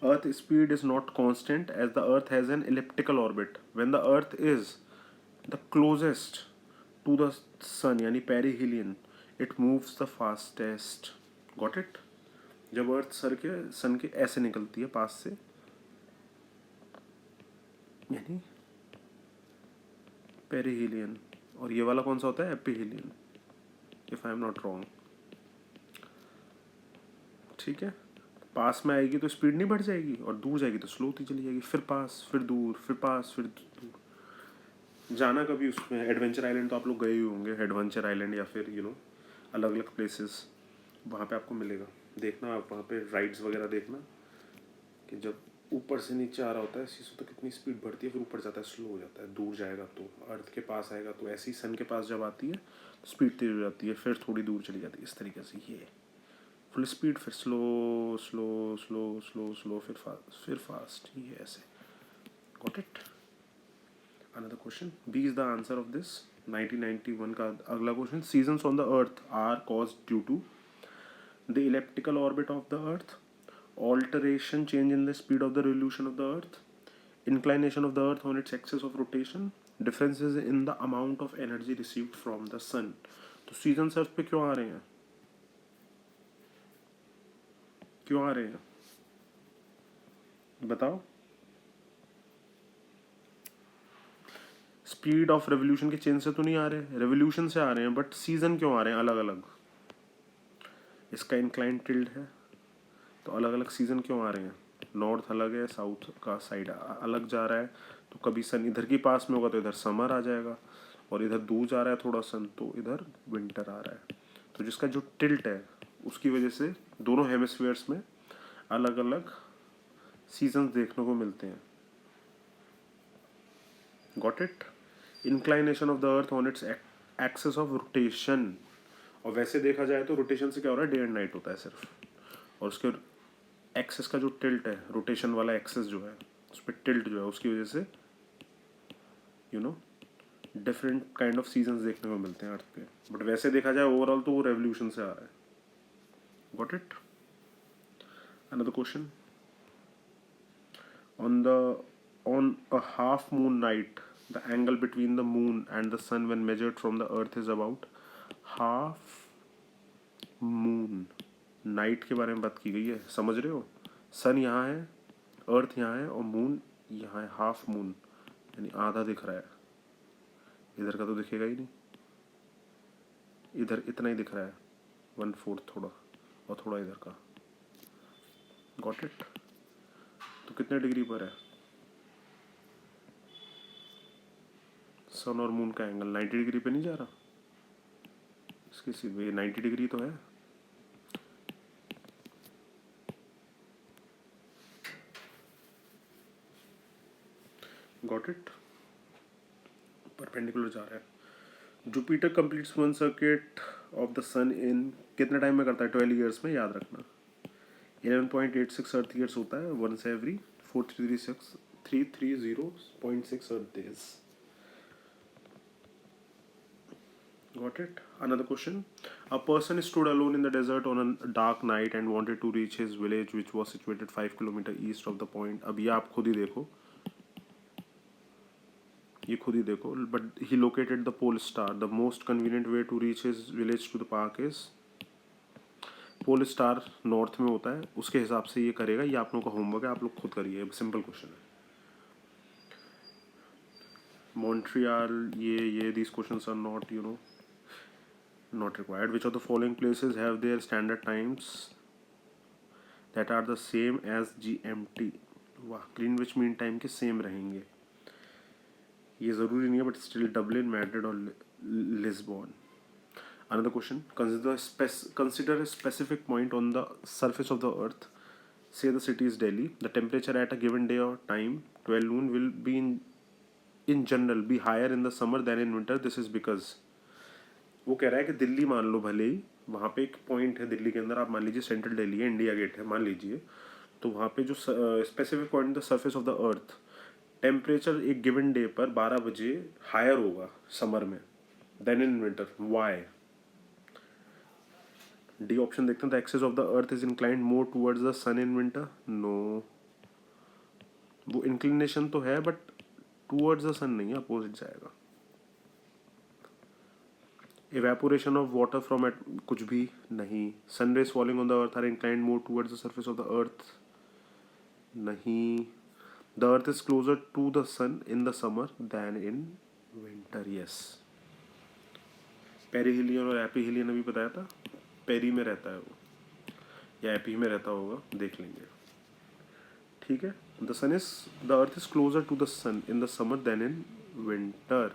Earth speed is not constant as the Earth has an elliptical orbit. When the Earth is the closest to the sun यानी perihelion, it moves the fastest. Got it? जब अर्थ सन के ऐसे निकलती है पास से, यानी पेरिहिलियन, और ये वाला कौन सा होता है? Aphelion, if I am not wrong. ठीक है, पास में आएगी तो स्पीड नहीं बढ़ जाएगी और दूर जाएगी तो स्लो होती चली जाएगी, फिर पास, फिर दूर, फिर पास, फिर दूर। जाना कभी उसमें एडवेंचर आइलैंड तो आप लोग गए ही होंगे, एडवेंचर आइलैंड या फिर अलग अलग प्लेसेस, वहाँ पे आपको मिलेगा। देखना आप वहाँ पे राइड्स वगैरह देखना कि जब ऊपर से नीचे आ रहा होता है शीशो तो कितनी स्पीड बढ़ती है, फिर ऊपर जाता है स्लो हो जाता है, दूर जाएगा तो अर्थ के पास आएगा तो ऐसे ही सन के पास जब आती है तो स्पीड तेज हो जाती है, फिर थोड़ी दूर चली जाती है, इस तरीके से। ये फुल स्पीड, फिर slow slow slow slow slow, फिर फास्ट, ये ऐसे। Got it? Another question, B is the answer of this. 1991 का अगला question, seasons on the earth are caused due to the elliptical orbit of the earth, alteration, change in the speed of the revolution of the earth, inclination of the earth on its axis of rotation, differences in the amount of energy received from the sun. तो seasons अर्थ पे क्यों आ रहे हैं, क्यों आ रहे हैं बताओ? Speed of revolution के चेंज से तो नहीं आ रहे, रेवोल्यूशन से आ रहे हैं, बट सीजन क्यों आ रहे हैं अलग अलग? इसका इंक्लाइन टिल्ड है तो अलग अलग सीजन क्यों आ रहे हैं? नॉर्थ अलग है, साउथ का साइड अलग जा रहा है, तो कभी सन इधर की पास में होगा तो इधर समर आ जाएगा, और इधर दूर जा रहा है थोड़ा सन तो इधर विंटर आ रहा है। तो जिसका जो टिल्ट है उसकी वजह से दोनों हेमिस्फीयर्स में अलग अलग सीजन्स देखने को मिलते हैं। Got it? Inclination of the earth on its axis of rotation, और वैसे देखा जाए तो रोटेशन से क्या हो रहा है, डे एंड नाइट होता है सिर्फ, और उसके एक्सेस का जो टिल्ट है, रोटेशन वाला एक्सेस जो है उस पर टिल्ट जो है उसकी वजह से you know different kind of seasons देखने को मिलते हैं अर्थ पे, बट वैसे देखा जाए ओवरऑल तो वो रेवोल्यूशन से आ रहा है. Got it. Another question. on the on a half moon night, the angle between the moon and the sun when measured from the earth is about half moon. Night के बारे में बात की गई है, समझ रहे हो. सन यहाँ है, अर्थ यहाँ है और मून यहाँ है. हाफ मून यानी आधा दिख रहा है. इधर का तो दिखेगा ही नहीं, इधर इतना ही दिख रहा है, 1/4 थोड़ा और थोड़ा इधर का. Got it. तो कितने डिग्री पर है सन और मून का एंगल? 90 डिग्री पे नहीं जा रहा. इसके सीधे 90 डिग्री तो है. Got it. परपेंडिकुलर जा रहा है. Jupiter completes one circuit of the sun in कितने टाइम में करता है? 12 ईयर्स में. याद रखना 11.86 अर्थ ईयर्स होता है. Once every 330.6 earth days. Got it. Another question. A person stood alone in the desert on a dark night and wanted to reach his village, which was situated 5 kilometer east of the point. अब ये आप खुद ही देखो, ये खुद ही देखो. But he located the pole star. The most convenient way to reach his village to the park is. Pole star north में होता है, उसके हिसाब से ये करेगा. ये आप लोगों का होमवर्क है, आप लोग खुद करिए. सिंपल क्वेश्चन है. मॉन्ट्रियल, ये these questions are not not required. Which of the following places have their standard times that are the same as GMT? वाह, ग्रीनविच मीन टाइम के सेम रहेंगे. ये ज़रूरी नहीं है, बट स्टिल डबलिन, मैड्रिड और Lisbon. Another question. Consider a specific point on the surface of the earth. Say the city is Delhi. The temperature at a given day or time, 12 noon, will be in general be higher in the summer than in winter. This is because वो कह रहा है कि दिल्ली मान लो, भले ही वहाँ पे एक पॉइंट है दिल्ली के अंदर, आप मान लीजिए सेंट्रल दिल्ली है, इंडिया गेट है मान लीजिए, तो वहाँ पे जो specific point the surface of the earth, temperature एक गिवन डे पर 12 बजे हायर होगा समर में then in winter. Why? D option देखते हैं. The axis of the earth is inclined more towards the sun in winter. No, वो inclination तो है बट टूवर्ड्स द सन नहीं है, अपोजिट जाएगा. evaporation of water from it, कुछ भी नहीं. sun rays falling on the earth are inclined more towards the surface of the earth. नहीं. the earth is closer to the sun in the summer than in winter. yes. Perihelion और aphelion अभी बताया था. Peri में रहता है वो, या एपी में रहता होगा, देख लेंगे. ठीक है. the earth is closer to the sun in the summer than in winter.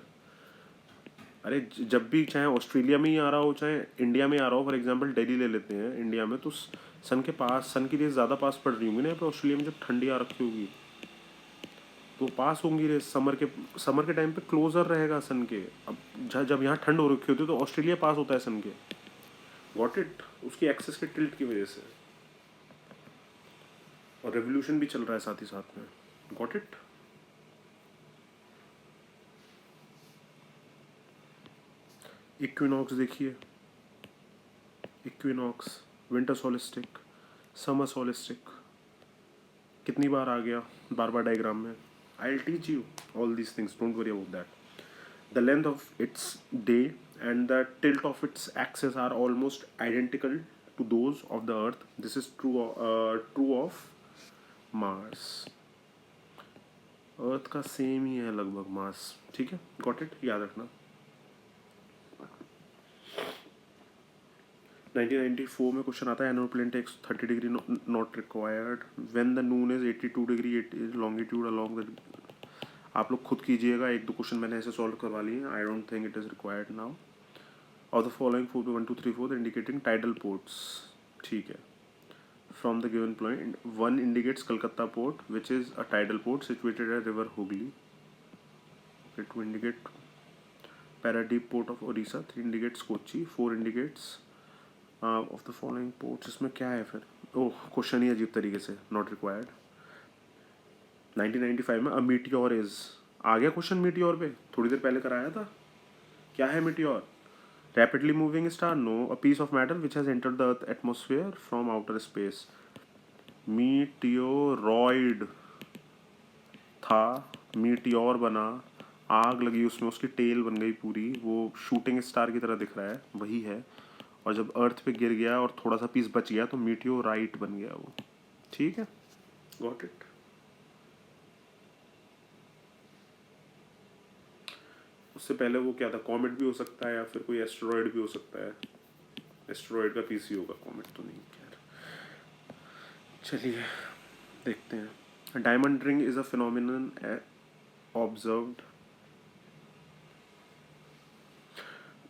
अरे जब भी चाहे ऑस्ट्रेलिया में ही आ रहा हो चाहे इंडिया में आ रहा हो, फॉर एग्जांपल दिल्ली ले लेते हैं, इंडिया में तो सन के पास, सन की रेस ज़्यादा पास पड़ रही होंगी ना. यहाँ पे ऑस्ट्रेलिया में जब ठंडी आ रखी होगी तो पास होंगी रेस. समर के टाइम पे क्लोजर रहेगा सन के. अब जब यहाँ ठंड हो रखी होती है तो ऑस्ट्रेलिया पास होता है सन के. Got it. उसकी एक्सेस के टिल्ट की वजह से, और रेवोल्यूशन भी चल रहा है साथ ही साथ में. Got it. इक्विनॉक्स देखिए. Equinox, winter solstice, summer solstice, कितनी बार आ गया बार बार डायग्राम में. I will teach you all these things, don't worry about that. The length of its day and the tilt of its axis are almost identical to those of the earth. This is true of Mars. Earth का same ही है लगभग mass. ठीक है. Got it. याद रखना. 1994 में question आता है an aeroplane takes 30 degree not required when the noon is 82 degree it is longitude along the. आप लोग खुद कीजिएगा. एक दो क्वेश्चन मैंने ऐसे सॉल्व करवा लिए. I don't think it is required now. Of the following 1 2 3 4 indicating tidal ports. ठीक है. From the given point 1 indicates Calcutta port which is a tidal port situated at river Hooghly. It will indicate Paradip port of Odisha. 3 indicates Kochi. 4 indicates of the following ports. इसमें क्या है फिर? ओह, question ही अजीब तरीके से. Not required. 1995 में अ मीटियोर इज आ गया क्वेश्चन मीटियोर पे, थोड़ी देर पहले कराया था। क्या है meteor? Rapidly moving star? No, a piece of matter which has entered the earth atmosphere from outer space. Meteoroid था, मीटियोर बना, आग लगी उसमें, उसकी टेल बन गई पूरी, वो शूटिंग स्टार की तरह दिख रहा है, वही है। और जब अर्थ पे गिर गया और थोड़ा सा पीस बच गया तो मीटियोराइट बन गया वो। ठीक है, गॉट इट। उससे पहले वो क्या था, कॉमेट भी हो सकता है या फिर कोई एस्टेरॉयड भी हो सकता है। एस्टेरॉयड का पीस ही होगा, कॉमेट तो नहीं। खैर चलिए देखते हैं। Diamond ring is a phenomenon observed.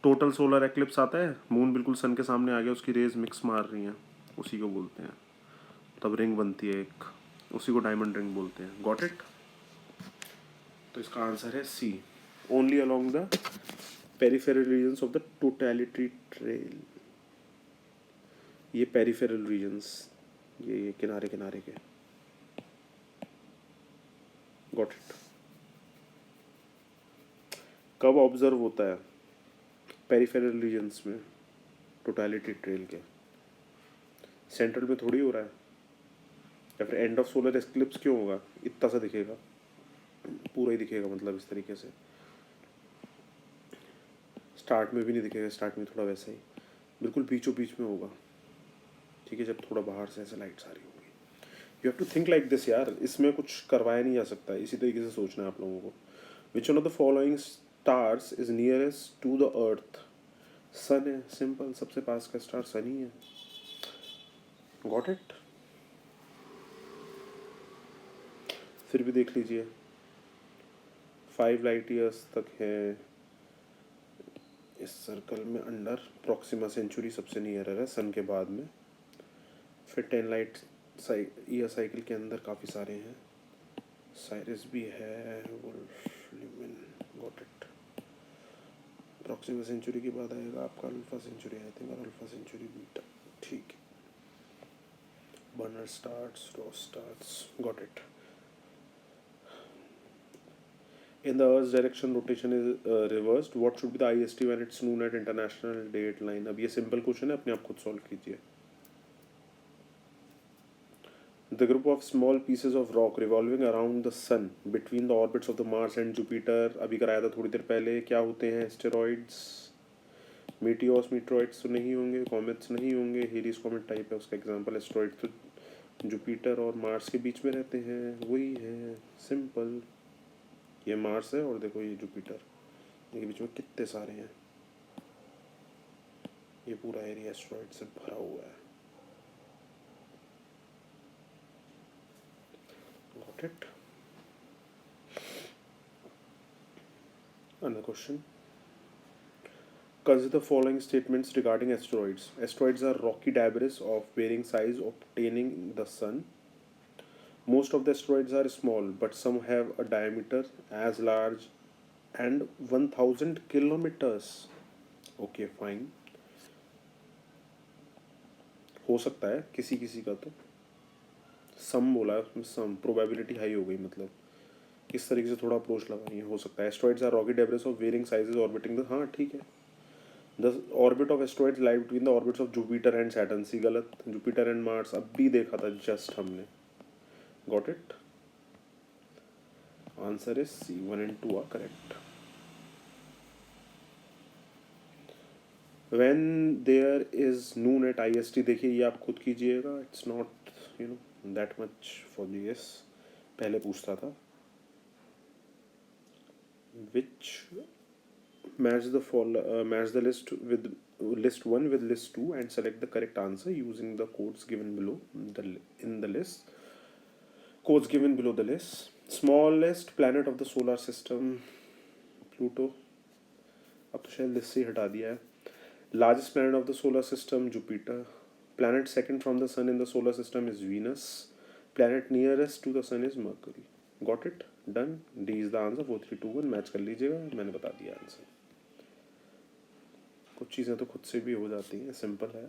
Total solar eclipse आता है, मून बिल्कुल सन के सामने आ गया, उसकी रेज मिक्स मार रही हैं, उसी को बोलते हैं, तब रिंग बनती है एक, उसी को डायमंड रिंग बोलते हैं। Got it. तो इसका आंसर है C, only along the peripheral regions of the totality trail. ये पेरिफेरल रीजन्स, ये किनारे किनारे के। Got it. कब ऑब्जर्व होता है पेरिफेरल रीजन्स में टोटलिटी ट्रेल के? सेंट्रल में थोड़ी हो रहा है, या फिर एंड ऑफ सोलर एक्लिप्स क्यों होगा? इतना सा दिखेगा, पूरा ही दिखेगा, मतलब इस तरीके से। स्टार्ट में भी नहीं दिखेगा, स्टार्ट में थोड़ा वैसा ही, बिल्कुल बीचों बीच में होगा। ठीक है, जब थोड़ा बाहर से ऐसे लाइट्स आ रही होगी। You have to think like this यार, इसमें कुछ करवाया नहीं जा सकता, इसी तरीके से सोचना है आप लोगों को। Which one of the following stars is nearest to the earth? Sun है, सिंपल, सबसे पास का स्टार सन ही है। Got it. फिर भी देख लीजिए, 5 लाइट ईयर्स तक है इस सर्कल में अंडर। प्रॉक्सिमा सेंचुरी सबसे नियर है सन के बाद में, फिर 10 लाइट ईयर साइकिल के अंदर काफ़ी सारे हैं, साइरस भी है, वुल्फ, ल्यूमिन। Got it. प्रॉक्सिमा सेंचुरी के बाद आएगा आपका अल्फा सेंचुरी, आई थिंक, और अल्फा सेंचुरी बीटा। ठीक है, Barnard stars, Ross stars. Got it. In the Earth's direction, rotation is reversed. What should be the IST when it's noon at international date line? अब ये simple question है, अपने आप खुद solve कीजिए। The group of small pieces of rock revolving around the sun between the orbits of the Mars and Jupiter, अभी कराया था थोड़ी देर पहले, क्या होते हैं? एस्टेरॉइड्स। मीटियोर्स, मीटरॉइड्स तो नहीं होंगे, कॉमेट्स नहीं होंगे, हेरिस कॉमेट टाइप है उसका एग्जांपल। एस्टेरॉइड तो जुपिटर और मार्स के बीच में रहते हैं, वही है, सिंपल। ये मार्स है और देखो ये जुपिटर, इनके बीच में कितने सारे हैं, ये पूरा एरिया एस्टेरॉइड से भरा हुआ है। Got it. Another question, consider the following statements regarding asteroids. Asteroids are rocky debris of varying size obtaining in the sun. Most of the asteroids are small, but some have a diameter as large and 1000 kilometers. Okay, fine. हो सकता है किसी किसी का, तो सम बोला है उसमें, सम प्रोबेबिलिटी हाई हो गई, मतलब इस तरीके से थोड़ा अप्रोच लगाइए, हो सकता है। Asteroids are rocky debris of varying sizes orbiting the, हाँ ठीक है। The orbit of asteroids lie between the orbits of Jupiter and Saturn. C गलत, जुपिटर एंड मार्स अब भी देखा था जस्ट हमने। Got it. Answer is C, 1 and 2 are correct. When there is noon at IST, देखिए ये आप खुद कीजिएगा, it's not you know that much for GS, पहले पूछता था। which match the list with list 1 with list 2 and select the correct answer using the codes given below in the list. Codes given below the list. Smallest planet of the solar system, Pluto. अब तो शायद list से हटा दिया है। Largest planet of the solar system, Jupiter. Planet second from the sun in the solar system is Venus. Planet nearest to the sun is Mercury. Got it? Done. D is the answer. 4 3 2 1 match कर लीजिएगा, मैंने बता दिया answer. कुछ चीज़ें तो खुद से भी हो जाती हैं, सिंपल है,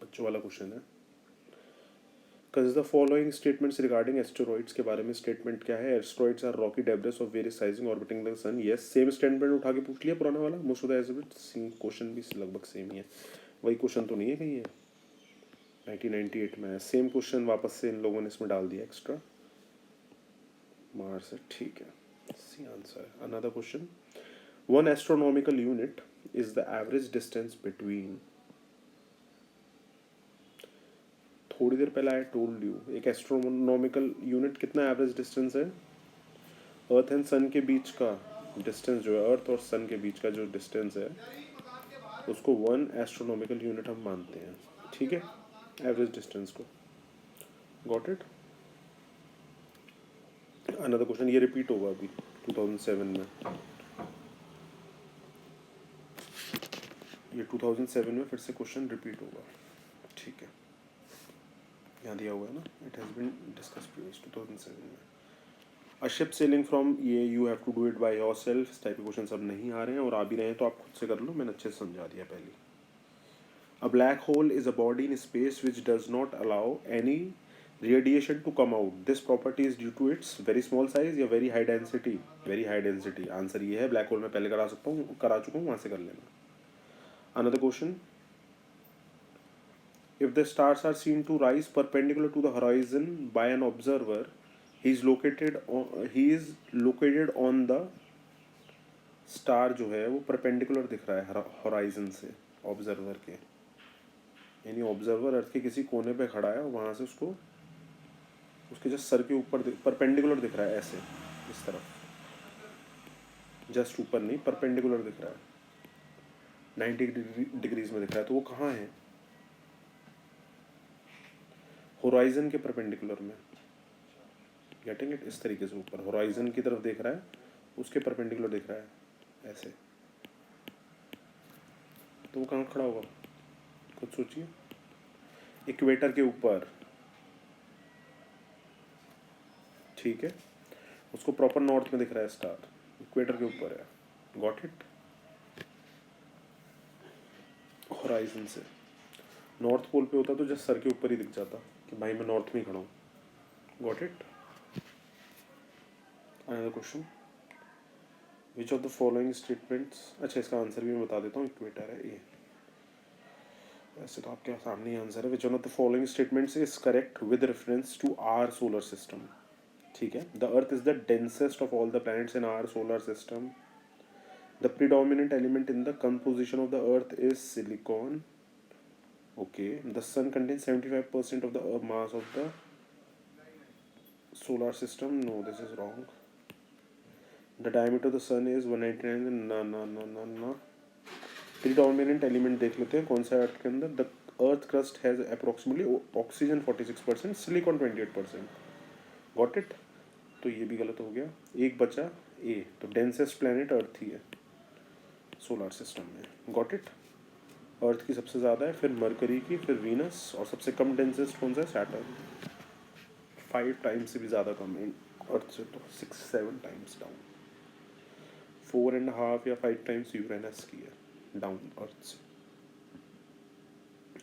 बच्चों वाला क्वेश्चन है। Because the following statements regarding asteroids के बारे में स्टेटमेंट क्या है? Asteroids are rocky debris of various sizing orbiting the sun. Yes, same statement उठा के पूछ लिया पुराना वाला. Most of the asteroids question भी लगभग सेम ही है. वही क्वेश्चन तो नहीं है कहीं है 1998 में. सेम क्वेश्चन वापस से इन लोगों ने इसमें डाल दिया एक्स्ट्रा. मार्स है, ठीक है. सी आंसर है. Another question. One astronomical unit is the average distance between. थोड़ी देर पहले आई टोल्ड यू एक एस्ट्रोनॉमिकल यूनिट कितना एवरेज डिस्टेंस है अर्थ एंड सन के बीच का डिस्टेंस जो है, अर्थ और सन के बीच का जो डिस्टेंस है उसको वन एस्ट्रोनॉमिकल यूनिट हम मानते हैं. ठीक है, एवरेज डिस्टेंस को. Got it. अनदर क्वेश्चन, ये रिपीट होगा अभी 2007 में. ये 2007 में फिर से क्वेश्चन रिपीट होगा. ठीक है, यहाँ दिया हुआ है ना. It has been discussed previous 2007 में. अ शिप सेलिंग फ्रॉम ये you have to do it by yourself. इस टाइप के क्वेश्चन अब नहीं आ रहे हैं, और आ भी रहे हैं तो आप खुद से कर लो. मैंने अच्छे से समझा दिया पहले. A black hole is a body in space which does not allow any radiation to come out. This property is due to its very small size या very high density. Very high density answer ये है. Black hole में पहले करा चुका हूँ, वहाँ से कर लेना. Another question. If the stars are seen to rise perpendicular to the horizon by an observer, he is located on the star जो है वो perpendicular दिख रहा है horizon से observer के. यानी observer अर्थ के किसी कोने पे खड़ा है, वहाँ से उसको उसके जस्ट सर के ऊपर perpendicular दिख रहा है, ऐसे इस तरफ. जस्ट ऊपर नहीं, perpendicular दिख रहा है, 90 डिग्रीज में दिख रहा है. तो वो कहाँ है? होराइजन के परपेंडिकुलर में. Getting it? इस तरीके से ऊपर होराइजन की तरफ देख रहा है, उसके परपेंडिकुलर दिख रहा है ऐसे. तो वो कहाँ खड़ा होगा? खुद सोचिए. इक्वेटर के ऊपर. ठीक है, उसको प्रॉपर नॉर्थ में दिख रहा है स्टार, इक्वेटर के ऊपर है. Got it? होराइजन से. नॉर्थ पोल पे होता तो जस्ट सर के ऊपर ही दिख जाता कि भाई मैं नॉर्थ में ही खड़ा हूँ. Got it? Another question. Which of the following statements. अच्छा, इसका आंसर भी मैं बता देता हूँ. इक्वेटर है ये, वैसे तो आपके सामने ही आंसर है. Which of the following statements is correct with reference to our solar system. ठीक है. The earth is the densest of all the planets in our solar system. The predominant element in the composition of the earth is silicon. Okay, the sun contains 75% of the mass of the solar system. No, this is wrong. The diameter of the sun is 199. ना. Predominant element देख लेते हैं कौन सा अर्थ के अंदर. The earth crust has approximately oxygen 46%, silicon 28%. Got it? तो ये भी गलत हो गया. एक बचा ए. तो डेंसेस्ट प्लैनेट अर्थ ही है सोलर सिस्टम में. Got it? अर्थ की सबसे ज़्यादा है, फिर मरकरी की, फिर वीनस, और सबसे कम डेंसेस्ट कौन सा है? सैटर्न. 5 टाइम्स से भी ज़्यादा कम है अर्थ से, तो 6-7 टाइम्स डाउन. 4.5 या 5 टाइम्स यूरेनस की है डाउन अर्थ से.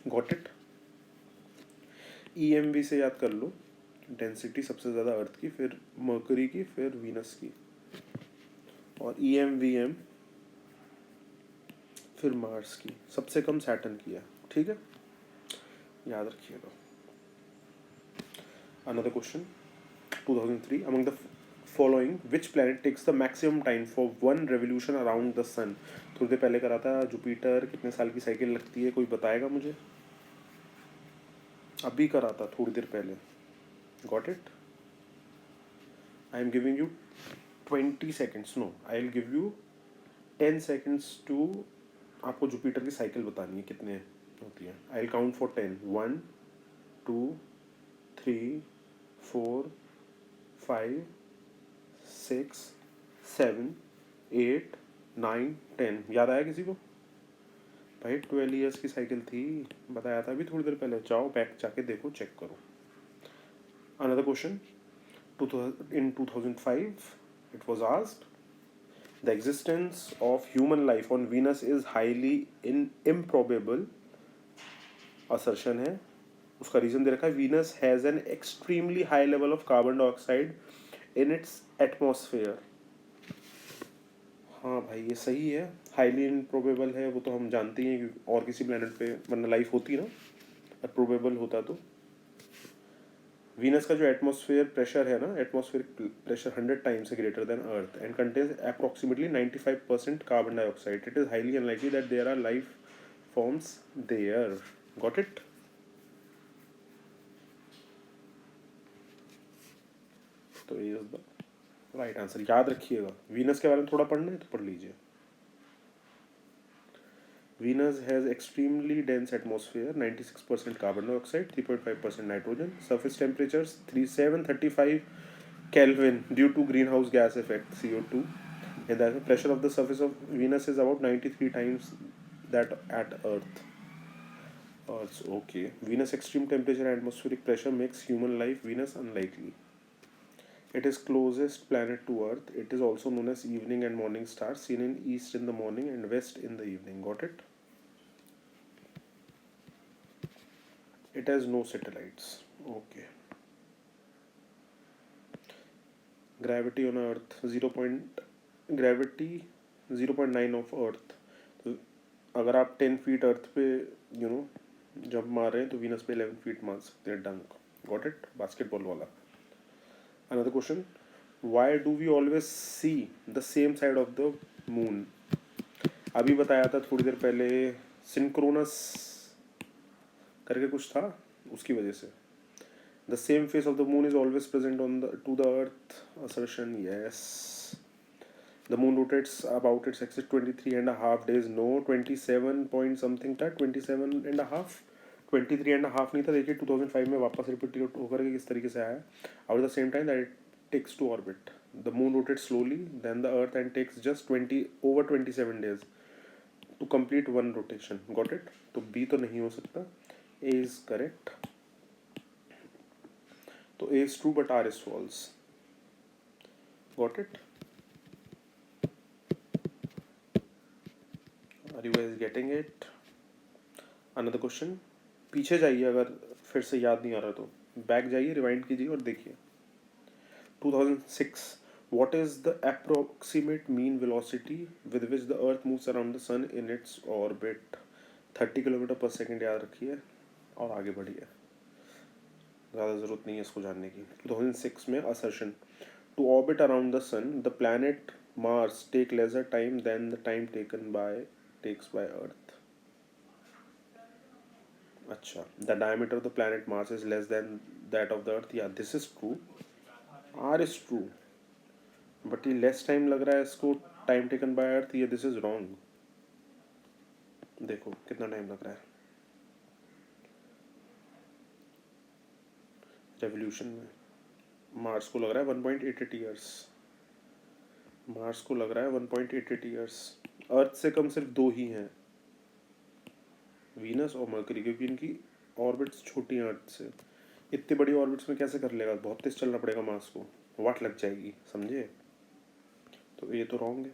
Got it? EMV से याद कर लो. डेंसिटी सबसे ज़्यादा अर्थ की, फिर मरकरी की, फिर वीनस की, और EMVM फिर मार्स की. सबसे कम सैटर्न की है. ठीक है, याद रखिएगा. Another question. 2003. Among the following which planet takes the maximum time for one revolution around the sun. थोड़ी देर पहले करा था. जुपिटर कितने साल की साइकिल लगती है, कोई बताएगा मुझे? अभी करा था थोड़ी देर पहले. Got it? I am giving you 20 seconds. No, I will give you 10 seconds to आपको जुपिटर की साइकिल बतानी है कितने होती है. I will count for 10. 1 2 3 4 5 6 7 8 9 10. याद आया किसी को? भाई 12 ईयर्स की साइकिल थी, बताया था अभी थोड़ी देर पहले. जाओ बैक जाके देखो, चेक करो. Another question. In 2005 it was asked, the existence of human life on Venus is highly improbable. assertion है. उसका रीज़न दे रखा है, Venus has an extremely high level of carbon dioxide in its atmosphere. हाँ भाई ये सही है, हाईली इम्प्रोबेबल है, वो तो हम जानते ही हैं कि और किसी प्लेनेट पे वरना लाइफ होती ना, प्रोबेबल होता तो। वीनस का जो एटमॉस्फेयर प्रेशर है ना, एटमॉस्फेरिक प्रेशर 100 टाइम्स है greater than earth and contains approximately 95% carbon dioxide. It is highly unlikely that there are life forms there. Got it? तो ये इज द राइट आंसर। याद रखिएगा, वीनस के बारे में थोड़ा पढ़ना है तो पढ़ लीजिए। Venus has extremely dense atmosphere, 96% carbon dioxide, 3.5% nitrogen, surface temperatures 3735 Kelvin due to greenhouse gas effect CO2, and the pressure of the surface of Venus is about 93 times that at Earth. Earth's okay. Venus extreme temperature and atmospheric pressure makes human life Venus unlikely. It is closest planet to Earth. It is also known as evening and morning star, seen in east in the morning and west in the evening. Got it? It has no satellites. Okay. Gravity on Earth 0.9 of Earth. तो अगर आप 10 feet अर्थ पे jump मार रहे हैं तो Venus पे 11 feet मार सकते हैं। डंक। Got it? बास्केटबॉल वाला। Another question, why do we always see the same side of the moon? अभी बताया था थोड़ी देर पहले, सिंक्रोनस करके कुछ था, उसकी वजह से। The same face of the moon is always present on the to the earth assertion. Yes. The moon rotates about its axis 23.5 days. No, 27 point something था, 27.5, 23.5 नहीं था। देखिए 2005 में वापस रिपीट होकर के किस तरीके से आया। At the same time that it takes to orbit, the moon rotates slowly than the earth and takes just 27 days to complete one rotation. Got it? तो B तो नहीं हो सकता। A is correct. तो A is true but R is false. Got it? Are you guys getting it? Another question. पीछे जाइए अगर फिर से याद नहीं आ रहा तो, बैक जाइए, रिवाइंड कीजिए और देखिए। 2006. What is the approximate mean velocity with which the Earth moves around the Sun in its orbit? 30 kilometre पर सेकेंड याद रखिए और आगे बढ़िए। ज़्यादा ज़रूरत नहीं है इसको जानने की। 2006 में assertion. To orbit around the sun, the planet Mars take lesser time than the time takes by Earth. अच्छा, the diameter of the planet Mars is less than that of the Earth. Yeah, this is true. R is true. But ये less time लग रहा है इसको time taken by Earth, ये this is wrong. देखो कितना time लग रहा है रेवोल्यूशन में। मार्स को लग रहा है 1.88 ईयर्स। मार्स को लग रहा है 1.88 ईयर्स। अर्थ से कम सिर्फ 2 ही हैं, वीनस और मरकरी, क्योंकि इनकी ऑर्बिट्स छोटी हैं अर्थ से। इतनी बड़ी ऑर्बिट्स में कैसे कर लेगा? बहुत तेज चलना पड़ेगा मार्स को, वाट लग जाएगी, समझे? तो ये तो रॉन्ग है।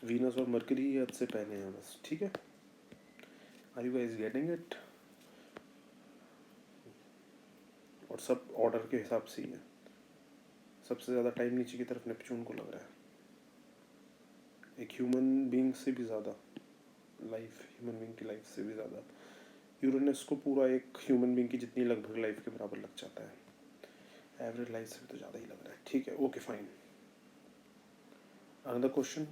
वीनस और मरकरी ही अर्थ से पहले हैं बस। ठीक है, are you guys getting it? और सब ऑर्डर के हिसाब से ही है। सबसे ज़्यादा टाइम नीचे की तरफ नेपच्यून को लग रहा है, एक ह्यूमन बीइंग से भी ज़्यादा लाइफ, ह्यूमन बीइंग की लाइफ से भी ज़्यादा। यूरेनस को पूरा एक ह्यूमन बीइंग की जितनी लगभग लाइफ के बराबर लग जाता है। एवरेज लाइफ से भी तो ज़्यादा ही लग रहा है। ठीक है, okay fine. Another question,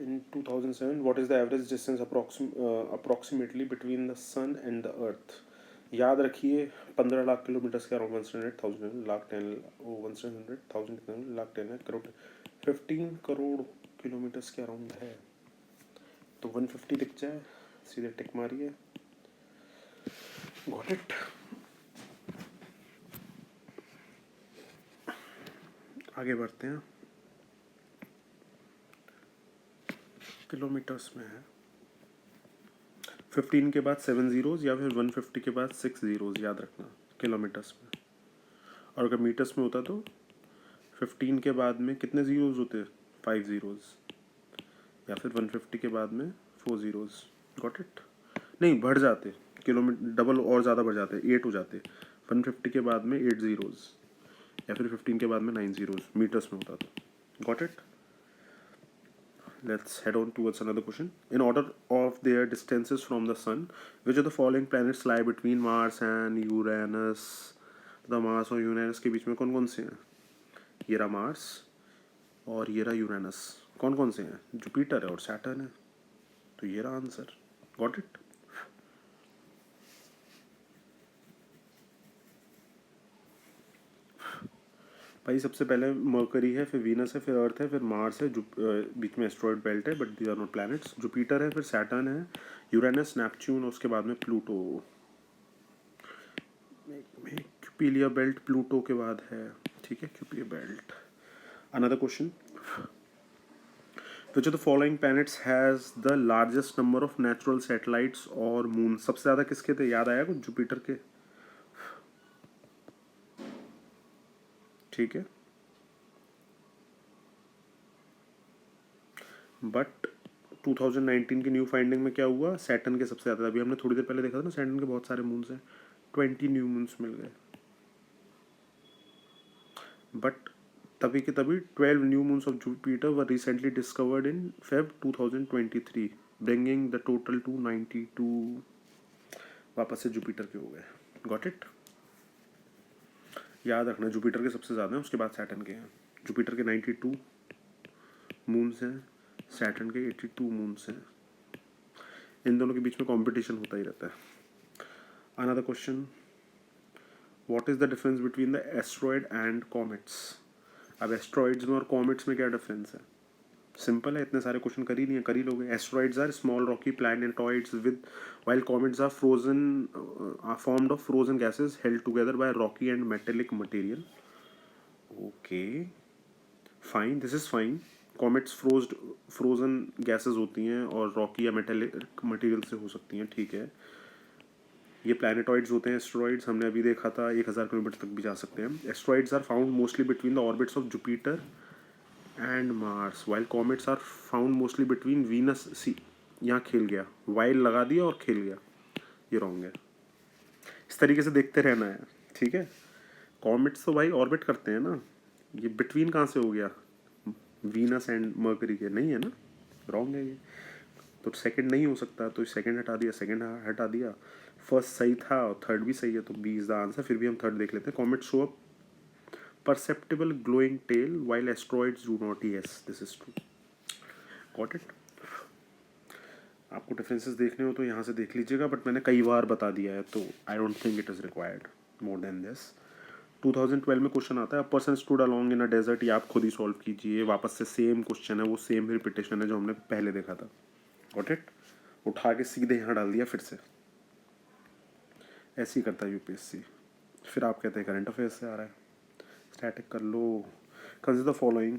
in 2007 what is the average distance approximately between the sun and the earth? याद रखिए 15 लाख किलोमीटर के अराउंड, 100,000 लाख 10 100,000 लाख 10 करोड़ 15 करोड़ किलोमीटर के अराउंड है। तो 150 दिख जाए, सीधे टिक मारिए। Got it? आगे बढ़ते हैं। किलोमीटर्स में है, 15 के बाद 7 जीरोज या फिर 150 के बाद 6 जीरोज, याद रखना किलोमीटर्स में। और अगर मीटर्स में होता तो 15 के बाद में कितने जीरोज होते? 5 जीरोज। या फिर 150 के बाद में 4 zeros. Got it. नहीं, बढ़ जाते किलोमीटर, डबल और ज़्यादा बढ़ जाते, 8 हो जाते. 150 के बाद में 8 zeros या फिर 15 के बाद में 9 zeros मीटर्स में होता था. Got it. Let's head on towards another question. In order of their distances from the sun, which of the following planets lie between Mars and Uranus? The Mars और Uranus के बीच में कौन कौन से हैं? ये रहा मार्स और ये रहा यूरेनस. कौन कौन से हैं? जुपिटर है और सैटर्न है. तो ये रहा आंसर. Got it. भाई सबसे पहले मर्करी है, फिर वीनस है, फिर अर्थ है, फिर मार्स है, बीच में एस्ट्रॉयड बेल्ट है, but these are not planets. Jupiter है, फिर सैटर्न है, यूरेनस, नेपच्यून और उसके बाद में प्लूटो. क्यूपिलिया बेल्ट प्लूटो के बाद है. ठीक है, Kuiper belt. Another question. Which of the following planets has the largest number of natural satellites और मून? सबसे ज़्यादा किसके थे? याद आया कुछ? जुपिटर के. ठीक है, बट 2019 की न्यू फाइंडिंग में क्या हुआ? सैटर्न के सबसे ज़्यादा. अभी हमने थोड़ी देर पहले देखा था ना, सैटर्न के बहुत सारे मून्स हैं. 20 न्यू मून्स मिल गए. बट तभी के तभी 12 new moons of Jupiter were recently discovered in Feb 2023, bringing the total two 92. वापस से जुपिटर के हो गए. Got it. याद रखना, जुपिटर के सबसे ज़्यादा हैं, उसके बाद सैटर्न के हैं. जुपिटर के 92 मून्स हैं, सैटर्न के 82 मून्स हैं. इन दोनों के बीच में कंपटीशन होता ही रहता है. Another question. What is the difference between the asteroid and comets? अब एस्ट्रॉइड्स में और कॉमेट्स में क्या डिफरेंस है? सिंपल है, इतने सारे क्वेश्चन कर ही नहीं है, कर ही लोगे. Asteroids are small rocky planetoids with, while comets are frozen, are formed of frozen gases held together by rocky and metallic material. Okay, fine, this is fine. comets frozen gases होती हैं और rocky या metallic material से हो सकती हैं. ठीक है. ये प्लैनेटॉइड्स होते हैं. एस्ट्रॉइड्स हमने अभी देखा था 1000 किलोमीटर तक भी जा सकते हैं. Asteroids are found mostly between the orbits of Jupiter and Mars, while comets are found mostly between Venus. C, यहाँ खेल गया, वाइल लगा दिया और खेल गया. ये रॉन्ग है. इस तरीके से देखते रहना है. ठीक है. कॉमेट्स तो भाई ऑर्बिट करते हैं ना. ये बिटवीन कहाँ से हो गया? वीनस एंड मर्करी के नहीं है ना. रॉन्ग है ये. तो सेकंड नहीं हो सकता, तो सेकंड हटा दिया, सेकंड हटा दिया. फर्स्ट सही था और थर्ड भी सही है, तो बी इज द आंसर. फिर भी हम थर्ड देख लेते हैं. Comet show up perceptible glowing tail while asteroids do not. Yes, this is true. Got it. आपको डिफरेंसेस देखने हो तो यहाँ से देख लीजिएगा, बट मैंने कई बार बता दिया है, तो I don't think it is required more than this. 2012 में क्वेश्चन आता है, a person stood along in a desert. ये आप खुद ही सॉल्व कीजिए. वापस से सेम क्वेश्चन है, वो सेम रिपीटेशन है जो हमने पहले देखा था. Got it. उठा के सीधे यहाँ डाल दिया फिर से. ऐसे ही करता है यूपीएससी. फिर आप कहते हैं करंट अफेयर्स से आ रहा है. स्टैटिक कर लो. Consider the following.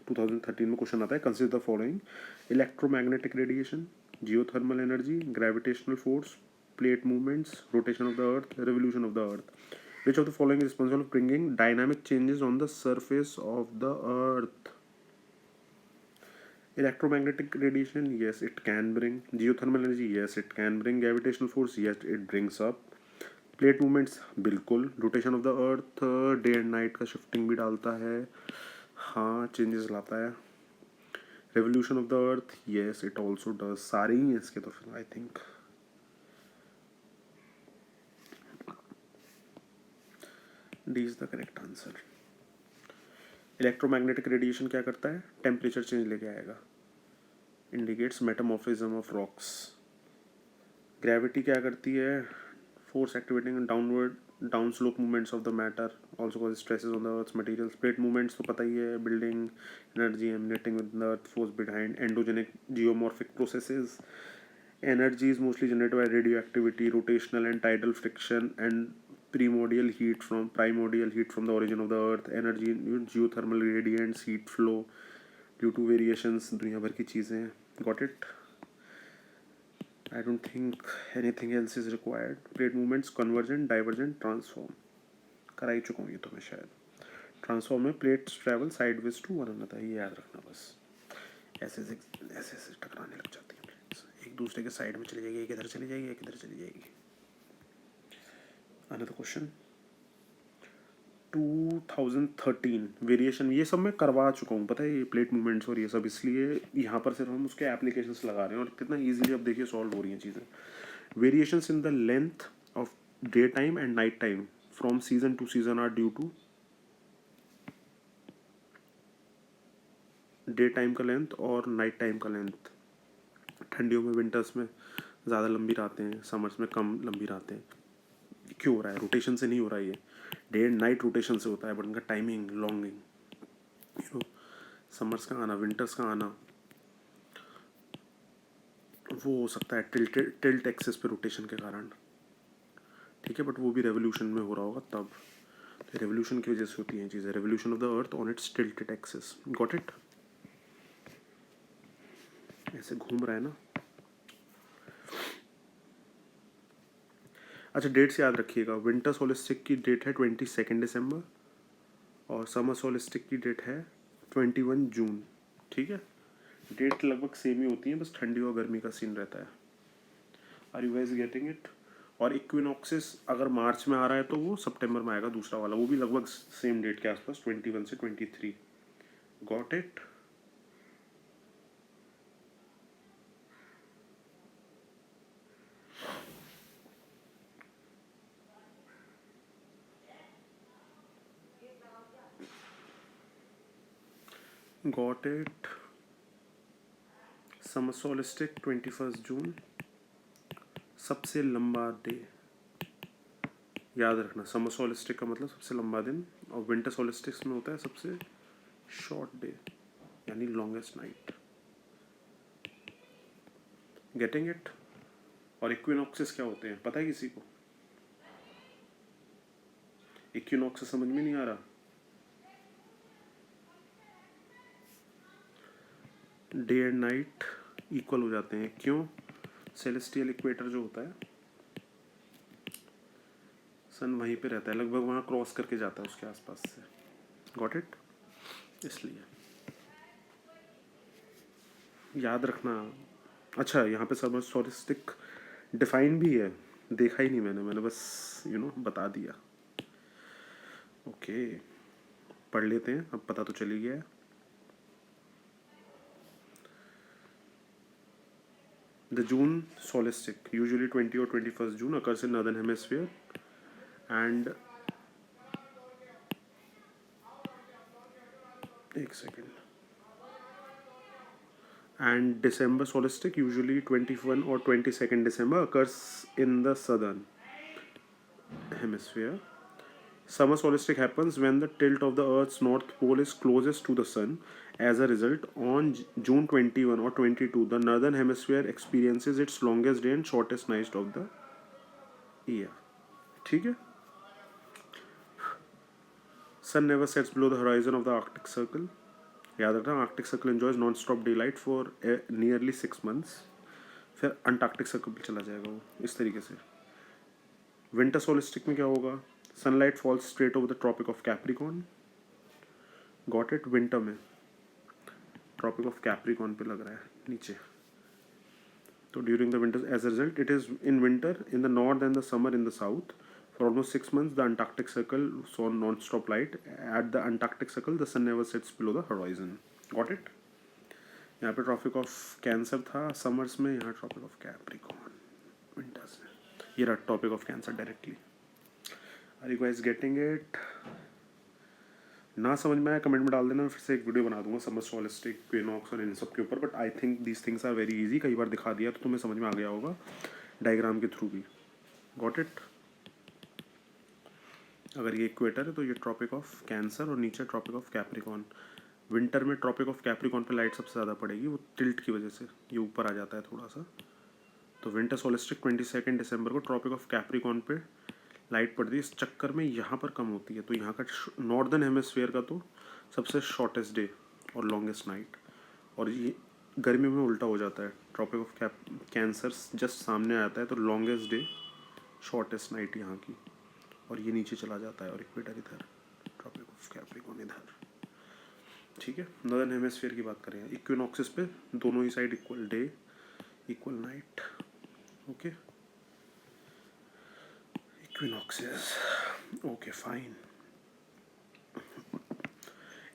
2013 में क्वेश्चन आता है, consider the following: electromagnetic radiation, geothermal energy, gravitational force, plate movements, rotation of the earth, revolution of the earth. Which of the following is responsible for bringing dynamic changes on the surface of the earth? Electromagnetic radiation, yes, it can bring. Geothermal energy, yes, it can bring. Gravitational force, yes, it brings up. Plate movements बिल्कुल. Rotation of the earth day and night का shifting भी डालता है. हाँ, changes लाता है. Revolution of the earth, yes, it also does. सारे ही हैं इसके तो फिर I think. D is the correct answer. Electromagnetic radiation क्या करता है? टेम्परेचर चेंज लेके आएगा. Indicates metamorphism of rocks. Gravity क्या करती है? Force activating down slope movements of the matter, also causes stresses on the earth's materials. Plate movements तो पता ही है. Building energy emanating with the earth force behind. Endogenic geomorphic processes. Energy is mostly generated by radioactivity, rotational and tidal friction, and primordial heat from the origin of the earth. Energy, geothermal gradients, heat flow due to variations. दुनिया भर की चीज़ें. Got it. I don't think anything else is required. Plate movements, convergent, divergent, transform. करा ही चुका हूँ ये तो मैं शायद. ट्रांसफॉर्म में plates travel sideways to one another. ये याद रखना बस. ऐसे ऐसे ऐसे ऐसे टकराने लग जाती हैं प्लेट्स, एक दूसरे के साइड में चली जाएगी, एक इधर चली जाएगी, एक इधर चली जाएगी। अनदर क्वेश्चन 2013 वेरिएशन, ये सब मैं करवा चुका हूँ पता है, ये प्लेट मूवमेंट्स और ये सब, इसलिए यहाँ पर सिर्फ हम उसके एप्लीकेशंस लगा रहे हैं और कितना इजीली अब देखिए सॉल्व हो रही हैं चीज़ें। Variations in the length of day time and night time from season to season are due to, day time का लेंथ और नाइट टाइम का लेंथ। ठंडियों में विंटर्स में ज़्यादा लंबी रातें हैं, समर्स में कम लंबी रातें हैं। क्यों हो रहा है? रोटेशन से नहीं हो रहा है, ये डे एंड नाइट रोटेशन से होता है, बट उनका timing longing, you know, summers का आना, विंटर्स का आना, वो हो सकता है टिल्ट एक्सिस पे रोटेशन के कारण, ठीक है, बट वो भी रेवोल्यूशन में हो रहा होगा तब, तो रेवोल्यूशन की वजह से होती हैं चीज़ें, revolution of the earth on it's tilted axis. Got it? ऐसे घूम रहा है ना। अच्छा, डेट्स याद रखिएगा, विंटर सोलिस्टिक की डेट है 22 दिसंबर और समर सोलिस्टिक की डेट है 21 जून, ठीक है। डेट लगभग सेम ही होती है, बस ठंडी और गर्मी का सीन रहता है। Are you guys getting it? और इक्विनॉक्सिस अगर मार्च में आ रहा है तो वो सितंबर में आएगा दूसरा वाला, वो भी लगभग सेम डेट के आसपास 21 से 23। Got it? Got it? Summer solstice 21 June, सबसे लंबा डे याद रखना। समर सोलिस्टिक का मतलब सबसे लंबा दिन, और विंटर सोलिस्टिक्स में होता है सबसे शॉर्ट डे, यानी लॉन्गेस्ट नाइट। Getting it? और इक्विनॉक्सिस क्या होते हैं पता है किसी को? इक्विनॉक्सिस समझ में नहीं आ रहा? डे एंड नाइट इक्वल हो जाते हैं, क्यों? सेलेस्टियल इक्वेटर जो होता है, सन वहीं पे रहता है, लगभग वहाँ क्रॉस करके जाता है उसके आसपास से। Got it? इसलिए याद रखना। अच्छा, यहाँ पे समर सोलिस्टिक डिफाइन भी है, देखा ही नहीं मैंने बस बता दिया। ओके, पढ़ लेते हैं, अब पता तो चल ही गया है। द जून सोलिस्टिक यूजुअली 20 और 21 जून occurs in northern hemisphere and एक second, and December solstice usually 21 or 22nd December occurs in the southern hemisphere. Summer solstice happens when the tilt of the Earth's north pole is closest to the sun. As a result, on June 21 or 22, the northern hemisphere experiences its longest day and shortest night of the year. ठीक है? Sun never sets below the horizon of the Arctic Circle. याद रखना, Arctic circle enjoys non stop day light for nearly 6 months, फिर Antarctic circle पे चला जाएगा वो, इस तरीके से। विंटर सोलिस्टिक में क्या होगा? Sunlight falls straight over the tropic of Capricorn. Got it? Winter में ट्रॉपिक ऑफ कैप्रिकॉन पे लग रहा है नीचे, तो during the winter as a result it is in winter in the north and the summer in the south. For almost 6 months, the Antarctic Circle saw non-stop light. At the Antarctic Circle, the sun never sets below the horizon. Got it? यहाँ पे tropic of cancer था summers में, यहाँ tropic of Capricorn winters में। ये रहा tropic of cancer directly. Are you guys getting it? ना समझ में आया कमेंट में डाल देना, मैं फिर से एक वीडियो बना दूंगा समर सोलिस्टिक, इक्विनॉक्स और इन सब के ऊपर, but I think these things are very easy. कई बार दिखा दिया तो तुम्हें समझ में आ गया होगा डायग्राम के थ्रू भी। Got it? अगर ये इक्वेटर है तो ये ट्रॉपिक ऑफ कैंसर और नीचे ट्रॉपिक ऑफ कैप्रिकॉन। विंटर में ट्रॉपिक ऑफ कैप्रिकॉन पे लाइट सबसे ज़्यादा पड़ेगी, वो टिल्ट की वजह से ये ऊपर आ जाता है थोड़ा सा। तो विंटर सोलिस्टिक 22 दिसंबर को ट्रॉपिक ऑफ कैप्रिकॉन पे लाइट पड़ती है, इस चक्कर में यहाँ पर कम होती है, तो यहाँ का नॉर्दर्न हेमिस्फीयर का तो सबसे शॉर्टेस्ट डे और लॉन्गेस्ट नाइट, और ये गर्मी में उल्टा हो जाता है, ट्रॉपिक ऑफ कैंसर जस्ट सामने आता है तो लॉन्गेस्ट डे शॉर्टेस्ट नाइट यहाँ की, और ये नीचे चला जाता है, और इक्वेटर इधर, ट्रॉपिक ऑफ कैप्रिकॉन इधर। ठीक है, नॉर्दर्न हेमिस्फीयर की बात करें, इक्विनॉक्सिस पे दोनों ही side equal day equal night. Okay, equinoxes. Okay fine.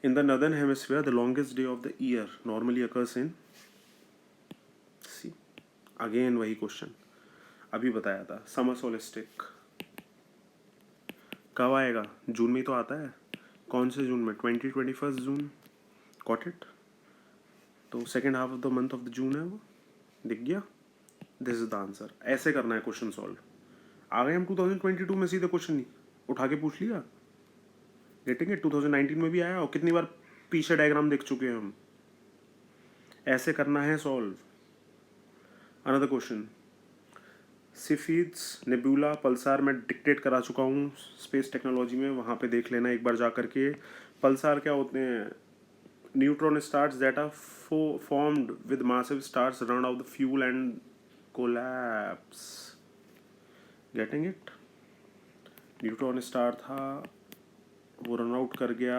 In the northern hemisphere, the longest day of the year normally occurs in, see, again वही क्वेश्चन अभी बताया था, समर सोलिस्टिक. कब आएगा? जून में ही तो आता है. कौन से जून में? 21 जून. Got it. तो second half of the month of the June है वो. दिख गया? This is the answer. ऐसे करना है क्वेश्चन सॉल्व. आ गए हम 2022 में, सीधे क्वेश्चन ही उठा के पूछ लिया. Getting it? 2019 में भी आया, और कितनी बार पीछे डायग्राम देख चुके हैं हम. ऐसे करना है solve. Another question, Cepheids, nebula, pulsar मैं डिक्टेट करा चुका हूँ स्पेस टेक्नोलॉजी में, वहाँ पे देख लेना एक बार जा करके. पल्सार क्या होते हैं? Neutron stars that are formed with massive stars run out the fuel and collapse. Getting it? Neutron star था, वो रन आउट कर गया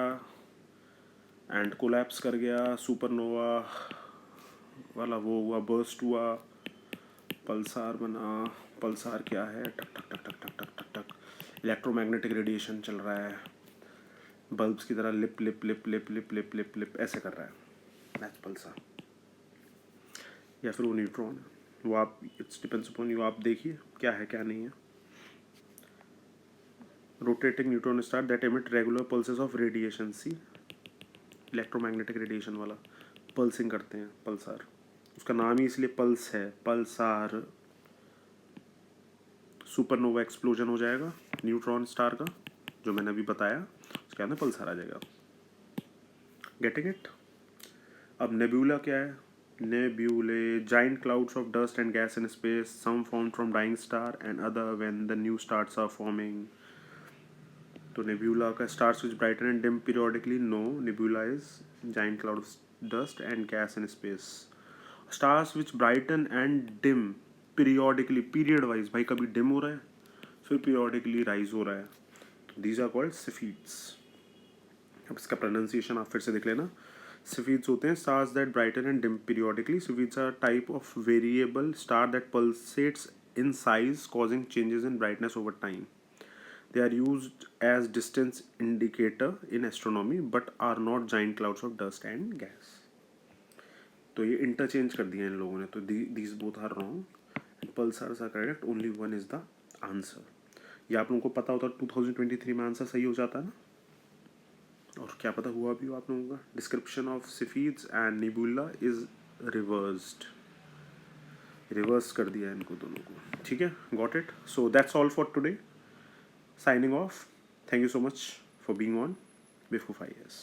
एंड कोलैप्स कर गया, सुपरनोवा वाला वो हुआ, बर्स्ट हुआ, पल्सार बना. पल्सार क्या है? टक टक टक टक टक टक टक टक. इलेक्ट्रोमैग्नेटिक रेडिएशन चल रहा है, बल्ब्स की तरह lip lip lip lip lip lip lip lip ऐसे कर रहा है. दैट्स पल्सार. या फिर वो न्यूट्रॉन है, वो आप, इट्स डिपेंड्स अपॉन यू. आप देखिए क्या है क्या नहीं है. Rotating neutron star that emit regular pulses of radiation. See, electromagnetic radiation वाला पल्सिंग करते हैं, पल्सार. उसका नाम ही इसलिए पल्स है, पल्सार. सुपरनोवा एक्सप्लोजन हो जाएगा न्यूट्रॉन स्टार का, जो मैंने अभी बताया, उसके अंदर पल्सार आ जाएगा. Getting it? अब नेबुला क्या है? Nebulae, giant clouds of dust and gas in space, some form from dying star and other when the new stars are forming. तो नेबुला का stars which brighten and dim periodically. No, nebula is giant cloud of dust and gas in space. Stars which brighten and dim periodically, period wise, भाई कभी dim हो रहा है फिर periodically rise हो रहा है. तो दीज आर कॉल्ड सिफिड्स. अब इसका प्रोनाउंसिएशन आप फिर से देख लेना. सिफिड्स होते हैं stars that brighten and dim periodically. Cepheids are type of variable star that pulsates in size causing changes in brightness over time. They are used as distance indicator in astronomy but are not giant clouds of dust and gas. तो ये interchange कर दिया इन लोगों ने, तो these both are wrong and pulsars are correct. Only one is the answer. ये आप लोगों को पता होता 2023 में आंसर सही हो जाता ना. और क्या पता हुआ भी हो आप लोगों का. Description of Cepheids and nebula is reversed. Reverse कर दिया इनको दोनों को. ठीक है, got it. So that's all for today. Signing off. Thank you so much for being on Before 5 years.